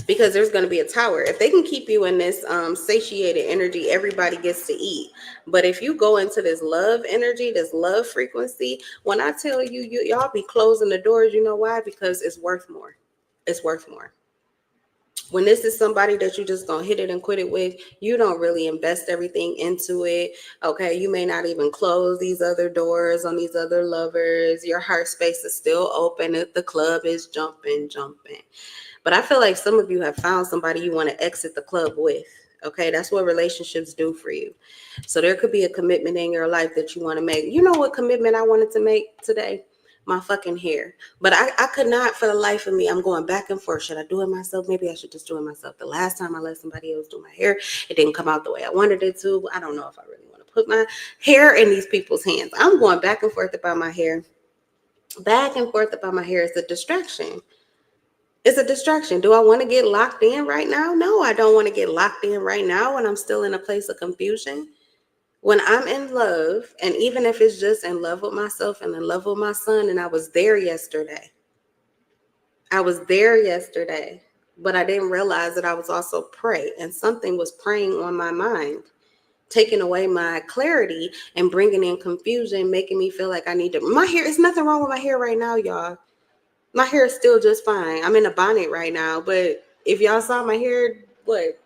because there's going to be a tower. If they can keep you in this satiated energy, everybody gets to eat. But if you go into this love energy, this love frequency, when I tell you, y'all be closing the doors, you know why? Because it's worth more. It's worth more. When this is somebody that you just don't hit it and quit it with, you don't really invest everything into it. Okay, you may not even close these other doors on these other lovers. Your heart space is still open. If the club is jumping. But I feel like some of you have found somebody you want to exit the club with. Okay, that's what relationships do for you. So there could be a commitment in your life that you want to make. You know what commitment I wanted to make today? my fucking hair. But I could not for the life of me. I'm going back and forth. Should I do it myself? Maybe I should just do it myself. The last time I let somebody else do my hair, it didn't come out the way I wanted it to. I don't know if I really want to put my hair in these people's hands. I'm going back and forth about my hair. Back and forth about my hair is a distraction. It's a distraction. Do I want to get locked in right now? No, I don't want to get locked in right now when I'm still in a place of confusion. When I'm in love, and even if it's just in love with myself and in love with my son, and I was there yesterday. I was there yesterday, but I didn't realize that I was also prey, and something was preying on my mind, taking away my clarity and bringing in confusion, making me feel like I need to. My hair, there's nothing wrong with my hair right now, y'all. My hair is still just fine. I'm in a bonnet right now, but if y'all saw my hair,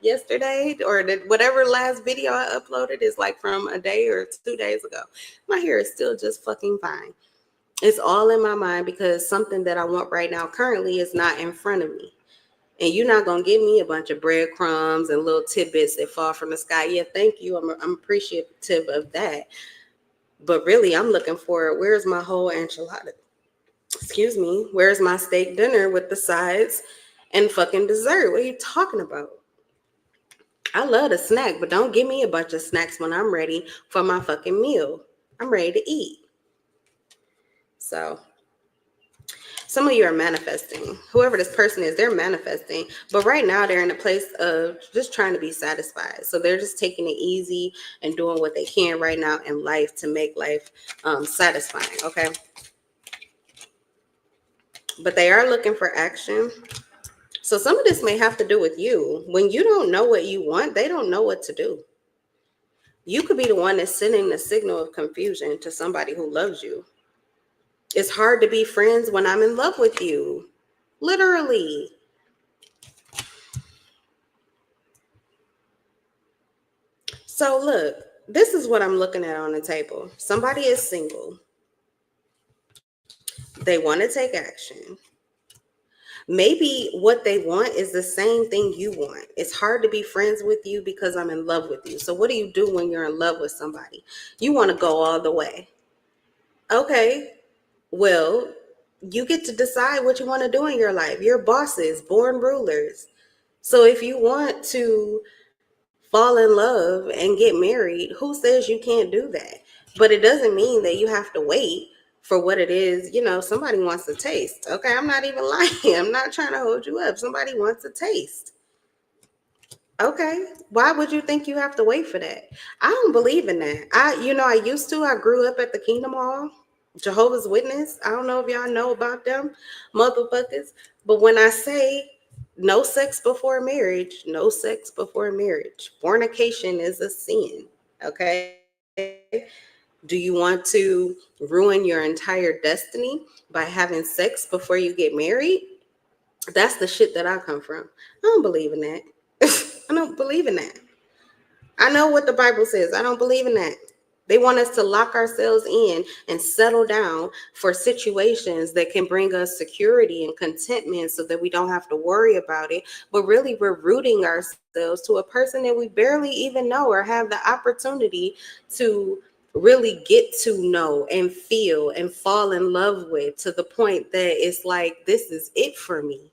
yesterday or whatever last video I uploaded is like from a day or 2 days ago, my hair is still just fucking fine. It's all in my mind because something that I want right now currently is not in front of me. And you're not going to give me a bunch of breadcrumbs and little tidbits that fall from the sky. Yeah, thank you. I'm appreciative of that. But really, I'm looking for, where's my whole enchilada? Excuse me. Where's my steak dinner with the sides and fucking dessert? What are you talking about? I love a snack, but don't give me a bunch of snacks when I'm ready for my fucking meal. I'm ready to eat. So some of you are manifesting. Whoever this person is, they're manifesting. But right now they're in a place of just trying to be satisfied. So they're just taking it easy and doing what they can right now in life to make life satisfying. Okay. But they are looking for action. So some of this may have to do with you. When you don't know what you want, they don't know what to do. You could be the one that's sending the signal of confusion to somebody who loves you. It's hard to be friends when I'm in love with you. Literally. So look, this is what I'm looking at on the table. Somebody is single. They want to take action. Maybe what they want is the same thing you want. It's hard to be friends with you because I'm in love with you. So what do you do when you're in love with somebody? You want to go all the way. Okay, well, you get to decide what you want to do in your life. You're bosses, born rulers. So if you want to fall in love and get married, who says you can't do that? But it doesn't mean that you have to wait for what it is. Somebody wants a taste. Okay, I'm not even lying. I'm not trying to hold you up. Somebody wants a taste. Okay, why would you think you have to wait for that? I don't believe in that. I used to. I grew up at the Kingdom Hall, Jehovah's Witness. I don't know if y'all know about them motherfuckers. But when I say no sex before marriage, no sex before marriage. Fornication is a sin. Okay. Do you want to ruin your entire destiny by having sex before you get married? That's the shit that I come from. I don't believe in that. I don't believe in that. I know what the Bible says. I don't believe in that. They want us to lock ourselves in and settle down for situations that can bring us security and contentment so that we don't have to worry about it. But really, we're rooting ourselves to a person that we barely even know or have the opportunity to really get to know and feel and fall in love with, to the point that it's like, this is it for me.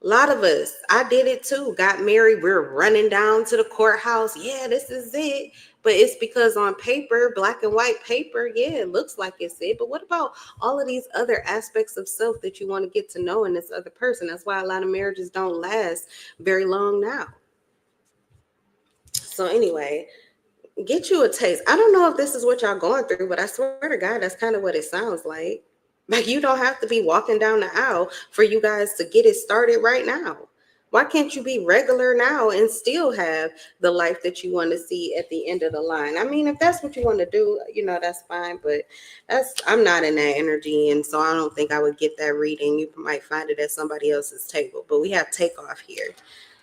A lot of us, I did it too, got married. We're running down to the courthouse. Yeah, this is it. But it's because on paper, black and white paper, yeah, it looks like it's it. But what about all of these other aspects of self that you want to get to know in this other person? That's why a lot of marriages don't last very long now. So anyway, get you a taste. I don't know if this is what y'all going through, but I swear to God, that's kind of what it sounds like. Like, you don't have to be walking down the aisle for you guys to get it started right now. Why can't you be regular now and still have the life that you want to see at the end of the line? I mean, if that's what you want to do, that's fine. But I'm not in that energy. And so I don't think I would get that reading. You might find it at somebody else's table. But we have takeoff here.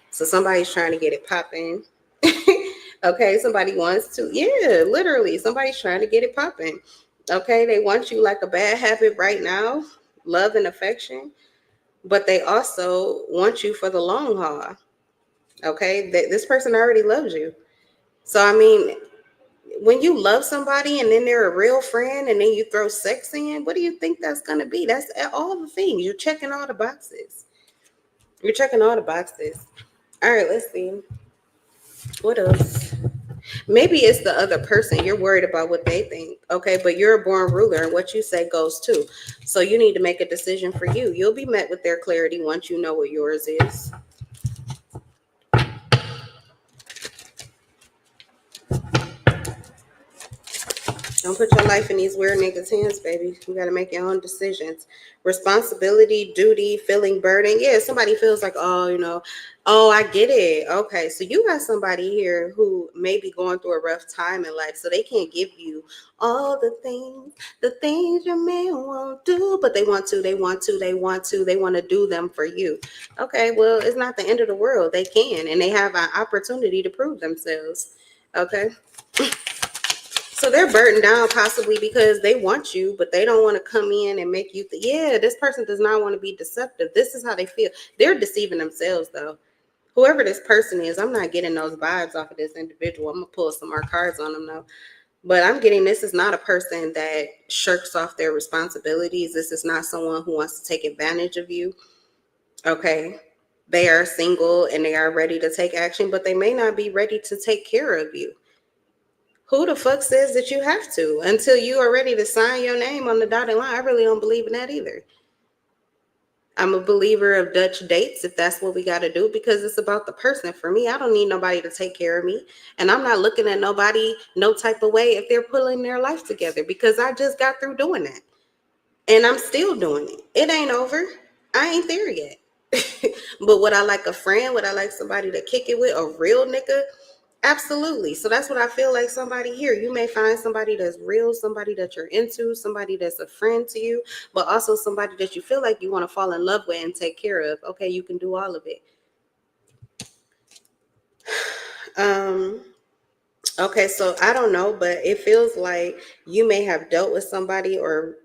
So somebody's trying to get it popping. Okay, somebody wants to. Yeah, literally, somebody's trying to get it popping. Okay, they want you like a bad habit right now, love and affection, but they also want you for the long haul. Okay, this person already loves you. So, I mean, when you love somebody and then they're a real friend and then you throw sex in, what do you think that's going to be? That's all the things. You're checking all the boxes. You're checking all the boxes. All right, let's see. What else? Maybe it's the other person. You're worried about what they think. Okay, but you're a born ruler and what you say goes too. So you need to make a decision for you. You'll be met with their clarity once you know what yours is. Don't put your life in these weird niggas' hands, baby. You got to make your own decisions. Responsibility, duty, feeling burden. Yeah, somebody feels like, oh, oh, I get it. Okay, so you got somebody here who may be going through a rough time in life, so they can't give you all the things your man won't do, but they want to, they want to do them for you. Okay, well, it's not the end of the world. They can, and they have an opportunity to prove themselves. Okay. So they're burdened down possibly because they want you, but they don't want to come in and make you yeah, this person does not want to be deceptive. This is how they feel. They're deceiving themselves though. Whoever this person is, I'm not getting those vibes off of this individual. I'm going to pull some more cards on them though. But I'm getting this is not a person that shirks off their responsibilities. This is not someone who wants to take advantage of you. Okay. They are single and they are ready to take action, but they may not be ready to take care of you. Who the fuck says that you have to until you are ready to sign your name on the dotted line? I really don't believe in that either. I'm a believer of Dutch dates if that's what we got to do because it's about the person. For me, I don't need nobody to take care of me. And I'm not looking at nobody no type of way if they're pulling their life together because I just got through doing that. And I'm still doing it. It ain't over. I ain't there yet. But would I like a friend? Would I like somebody to kick it with? A real nigga? Absolutely. So that's what I feel like somebody here. You may find somebody that's real, somebody that you're into, somebody that's a friend to you, but also somebody that you feel like you want to fall in love with and take care of. Okay, you can do all of it. Okay, so I don't know, but it feels like you may have dealt with somebody or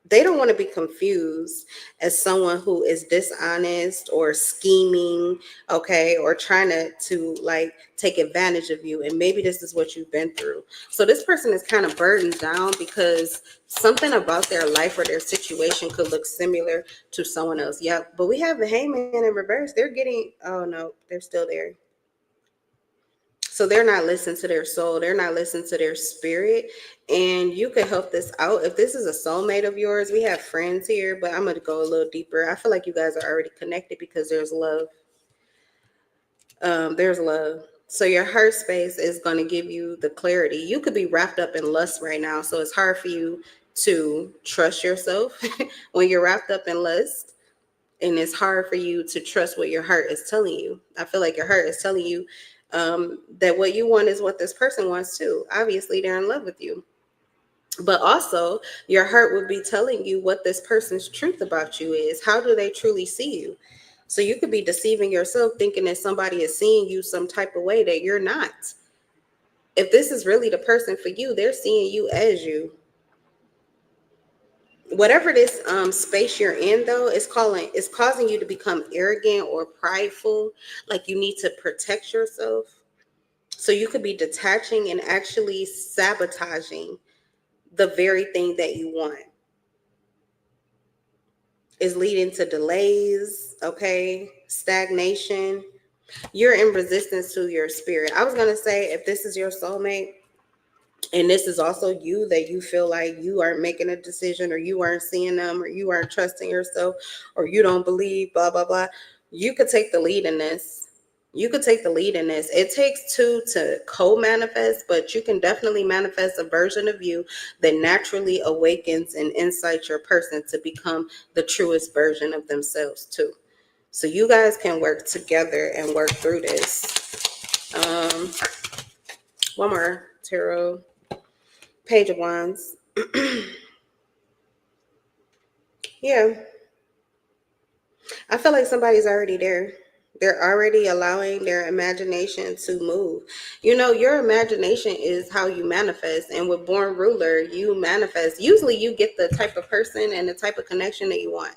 they don't want to be confused as someone who is dishonest or scheming, okay, or trying to like take advantage of you. And maybe this is what you've been through. So this person is kind of burdened down because something about their life or their situation could look similar to someone else. Yeah, but we have the hangman in reverse. They're getting, oh no, they're still there. So they're not listening to their soul. They're not listening to their spirit. And you could help this out. If this is a soulmate of yours, we have friends here, but I'm going to go a little deeper. I feel like you guys are already connected because there's love. There's love. So your heart space is going to give you the clarity. You could be wrapped up in lust right now. So it's hard for you to trust yourself when you're wrapped up in lust. And it's hard for you to trust what your heart is telling you. I feel like your heart is telling you that what you want is what this person wants too. Obviously, they're in love with you. But also, your heart would be telling you what this person's truth about you is. How do they truly see you? So you could be deceiving yourself thinking that somebody is seeing you some type of way that you're not. If this is really the person for you, they're seeing you as you. Whatever this space you're in though is causing you to become arrogant or prideful, like you need to protect yourself. So you could be detaching and actually sabotaging the very thing that you want. Is leading to delays, okay, stagnation. You're in resistance to your spirit. I was going to say, if this is your soulmate and this is also you, that you feel like you aren't making a decision or you aren't seeing them or you aren't trusting yourself or you don't believe, blah, blah, blah, you could take the lead in this. You could take the lead in this. It takes two to co-manifest, but you can definitely manifest a version of you that naturally awakens and incites your person to become the truest version of themselves too. So you guys can work together and work through this. One more tarot. Page of Wands. Yeah. I feel like somebody's already there. They're already allowing their imagination to move. You know, your imagination is how you manifest. And with Born Ruler, you manifest. Usually you get the type of person and the type of connection that you want.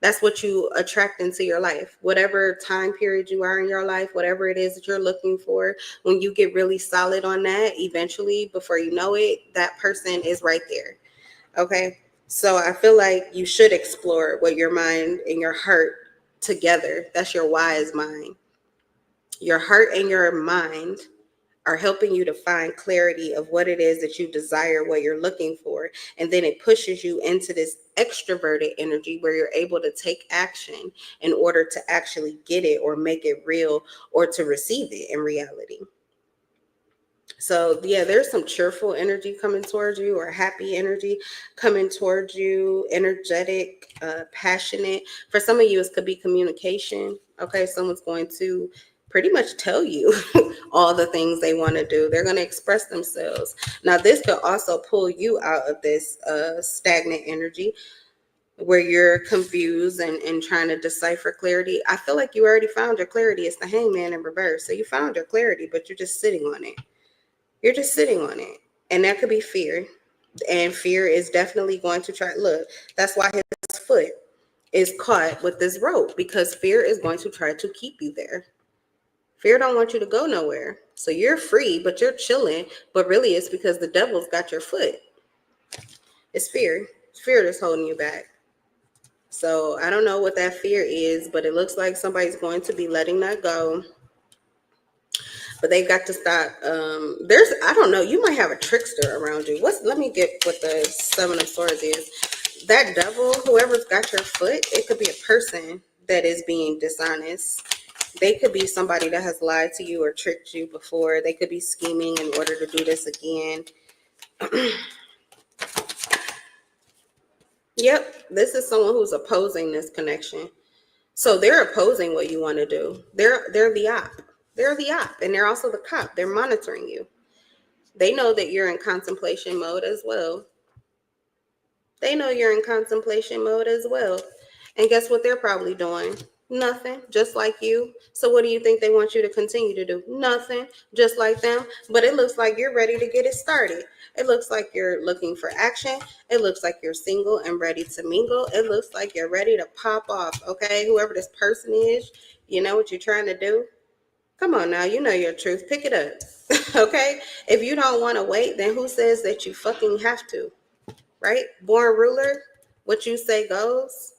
That's what you attract into your life. Whatever time period you are in your life, whatever it is that you're looking for, when you get really solid on that, eventually, before you know it, that person is right there. Okay. So I feel like you should explore what your mind and your heart together. That's your wise mind. Your heart and your mind are helping you to find clarity of what it is that you desire, what you're looking for. And then it pushes you into this extroverted energy where you're able to take action in order to actually get it or make it real or to receive it in reality. So yeah, there's some cheerful energy coming towards you, or happy energy coming towards you, energetic, passionate. For some of you, it could be communication. Okay, someone's going to pretty much tell you all the things they want to do. They're going to express themselves. Now, this could also pull you out of this stagnant energy where you're confused and trying to decipher clarity. I feel like you already found your clarity. It's the hangman in reverse. So you found your clarity, but you're just sitting on it. You're just sitting on it. And that could be fear. And fear is definitely going to try. Look, that's why his foot is caught with this rope, because fear is going to try to keep you there. Fear don't want you to go nowhere. So you're free, but you're chilling. But really, it's because the devil's got your foot. It's fear. It's fear that's holding you back. So I don't know what that fear is, but it looks like somebody's going to be letting that go. But they've got to stop. I don't know, you might have a trickster around you. Let me get what the Seven of Swords is. That devil, whoever's got your foot, it could be a person that is being dishonest. They could be somebody that has lied to you or tricked you before. They could be scheming in order to do this again. Yep, this is someone who's opposing this connection. So they're opposing what you want to do. They're the op. They're the op, and they're also the cop. They're monitoring you. They know that you're in contemplation mode as well. They know you're in contemplation mode as well. And guess what they're probably doing? Nothing, just like you. So what do you think they want you to continue to do? Nothing, just like them. But it looks like you're ready to get it started. It looks like you're looking for action. It looks like you're single and ready to mingle. It looks like you're ready to pop off, okay? Whoever this person is, you know what you're trying to do? Come on now, you know your truth. Pick it up, okay? If you don't want to wait, then who says that you fucking have to, right? Born ruler, what you say goes.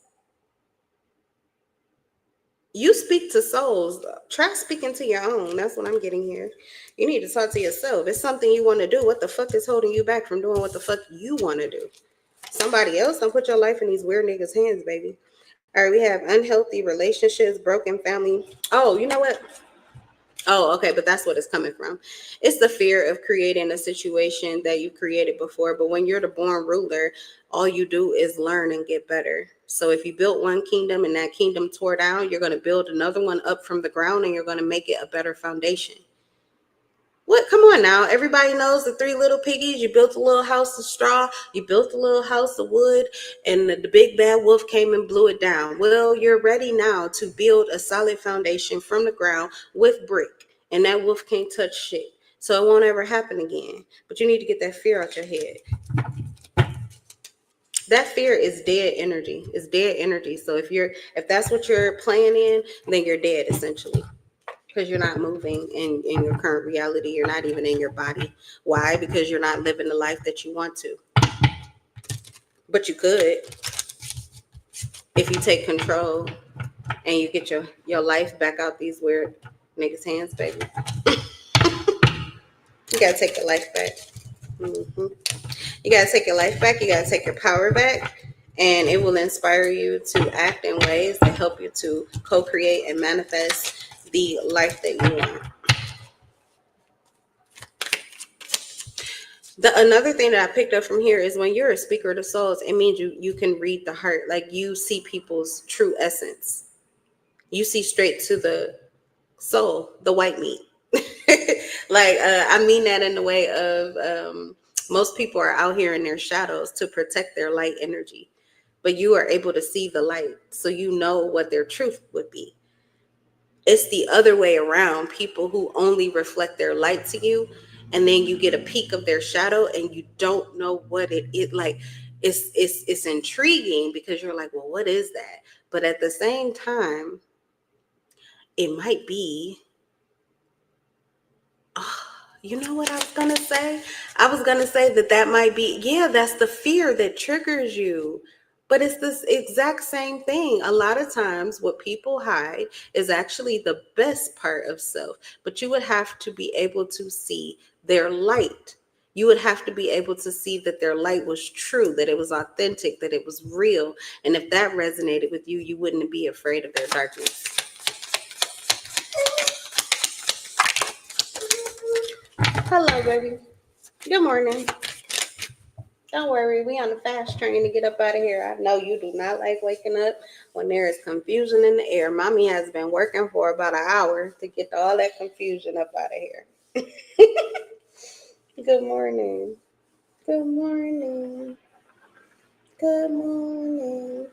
You speak to souls. Try speaking to your own. That's what I'm getting here. You need to talk to yourself. It's something you want to do. What the fuck is holding you back from doing what the fuck you want to do? Somebody else, don't put your life in these weird niggas' hands, baby. All right, we have unhealthy relationships, broken family. Oh, you know what? Oh, okay, but that's what it's coming from. It's the fear of creating a situation that you created before. But when you're the born ruler, all you do is learn and get better. So if you built one kingdom and that kingdom tore down, you're going to build another one up from the ground, and you're going to make it a better foundation. What? Come on now. Everybody knows the Three Little Piggies. You built a little house of straw. You built a little house of wood, and the big bad wolf came and blew it down. Well, you're ready now to build a solid foundation from the ground with brick, and that wolf can't touch shit. So it won't ever happen again. But you need to get that fear out your head. That fear is dead energy. It's dead energy. So if that's what you're playing in, then you're dead essentially. Because you're not moving in your current reality. You're not even in your body. Why? Because you're not living the life that you want to. But you could, if you take control and you get your life back out these weird niggas' hands, baby. You gotta take your life back. Mm-hmm. You gotta take your life back. You gotta take your power back. And it will inspire you to act in ways that help you to co-create and manifest the life that you want. Another thing that I picked up from here is when you're a speaker of the souls, it means you can read the heart. Like you see people's true essence. You see straight to the soul, the white meat. I mean that in the way of most people are out here in their shadows to protect their light energy. But you are able to see the light, so you know what their truth would be. It's the other way around. People who only reflect their light to you, and then you get a peek of their shadow and you don't know what it is. Like, it's intriguing because you're like, well, what is that? But at the same time, it might be, you know what I was going to say? I was going to say that might be, yeah, that's the fear that triggers you. But it's this exact same thing. A lot of times what people hide is actually the best part of self. But you would have to be able to see their light. You would have to be able to see that their light was true, that it was authentic, that it was real. And if that resonated with you, you wouldn't be afraid of their darkness. Hello, baby. Good morning. Don't worry, we on the fast train to get up out of here. I know you do not like waking up when there is confusion in the air. Mommy has been working for about an hour to get all that confusion up out of here. Good morning. Good morning. Good morning.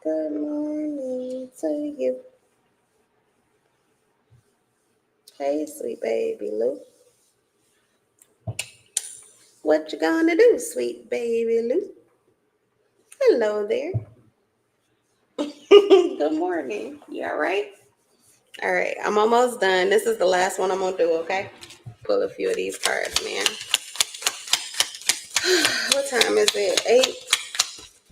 Good morning to you. Hey, sweet baby Lou. What you gonna do, sweet baby Lou? Hello there. Good morning. You all right? All right, I'm almost done. This is the last one I'm gonna do, okay? Pull a few of these cards, man. What time is it?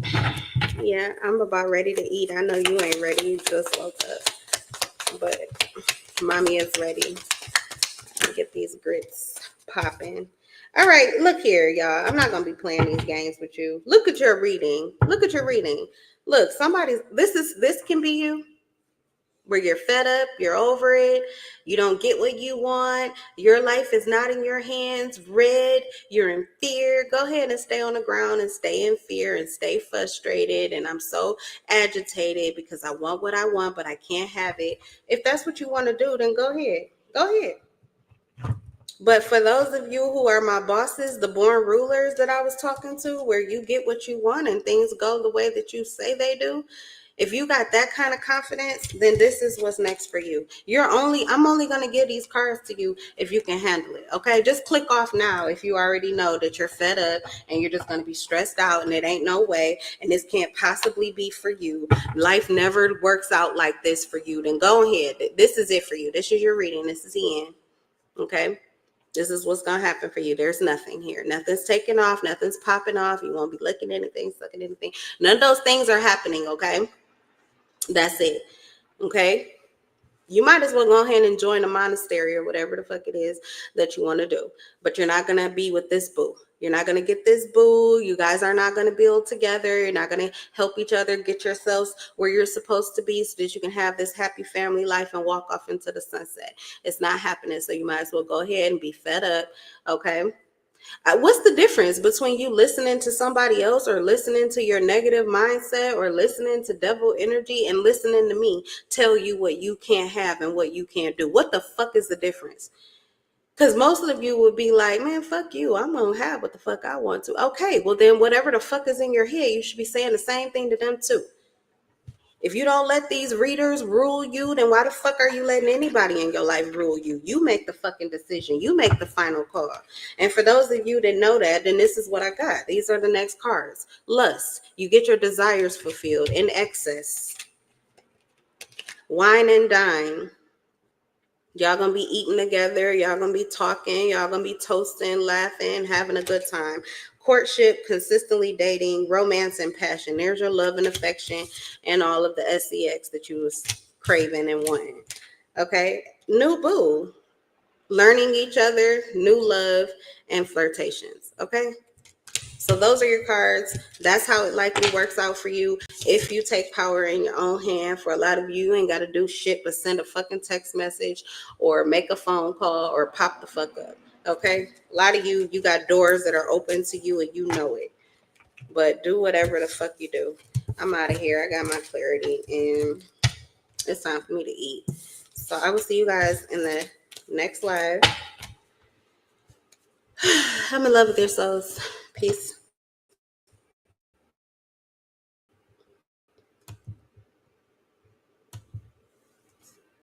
8? Yeah, I'm about ready to eat. I know you ain't ready. You just woke up. But mommy is ready. I'll get these grits popping. All right, look here, y'all. I'm not gonna be playing these games with you. Look at your reading. Look at your reading. Look, this can be you. Where you're fed up, you're over it, you don't get what you want, your life is not in your hands, red, you're in fear. Go ahead and stay on the ground and stay in fear and stay frustrated. And I'm so agitated because I want what I want, but I can't have it. If that's what you want to do, then go ahead. Go ahead. But for those of you who are my bosses, the born rulers that I was talking to, where you get what you want and things go the way that you say they do, if you got that kind of confidence, then this is what's next for you. I'm only going to give these cards to you if you can handle it. Okay, just click off now if you already know that you're fed up and you're just going to be stressed out and it ain't no way and this can't possibly be for you. Life never works out like this for you. Then go ahead. This is it for you. This is your reading. This is the end. Okay. This is what's going to happen for you. There's nothing here. Nothing's taking off. Nothing's popping off. You won't be licking anything, sucking anything. None of those things are happening, okay? That's it, okay? You might as well go ahead and join a monastery or whatever the fuck it is that you want to do. But you're not going to be with this boo. You're not going to get this boo. You guys are not going to build together. You're not going to help each other get yourselves where you're supposed to be so that you can have this happy family life and walk off into the sunset. It's not happening. So you might as well go ahead and be fed up, okay? What's the difference between you listening to somebody else or listening to your negative mindset or listening to devil energy and listening to me tell you what you can't have and what you can't do? What the fuck is the difference? Because most of you would be like, man, fuck you. I'm going to have what the fuck I want to. Okay, well then whatever the fuck is in your head, you should be saying the same thing to them too. If you don't let these readers rule you, then why the fuck are you letting anybody in your life rule you? You make the fucking decision. You make the final call. And for those of you that know that, then this is what I got. These are the next cards. Lust. You get your desires fulfilled in excess. Wine and dine. Y'all gonna be eating together. Y'all gonna be talking. Y'all gonna be toasting, laughing, having a good time. Courtship, consistently dating, romance, and passion. There's your love and affection and all of the sex that you was craving and wanting. Okay. New boo. Learning each other, new love, and flirtations. Okay. So those are your cards. That's how it likely works out for you if you take power in your own hand. For a lot of you, you ain't got to do shit but send a fucking text message or make a phone call or pop the fuck up. Okay? A lot of you, you got doors that are open to you and you know it. But do whatever the fuck you do. I'm out of here. I got my clarity and it's time for me to eat. So I will see you guys in the next live. I'm in love with your souls. Peace.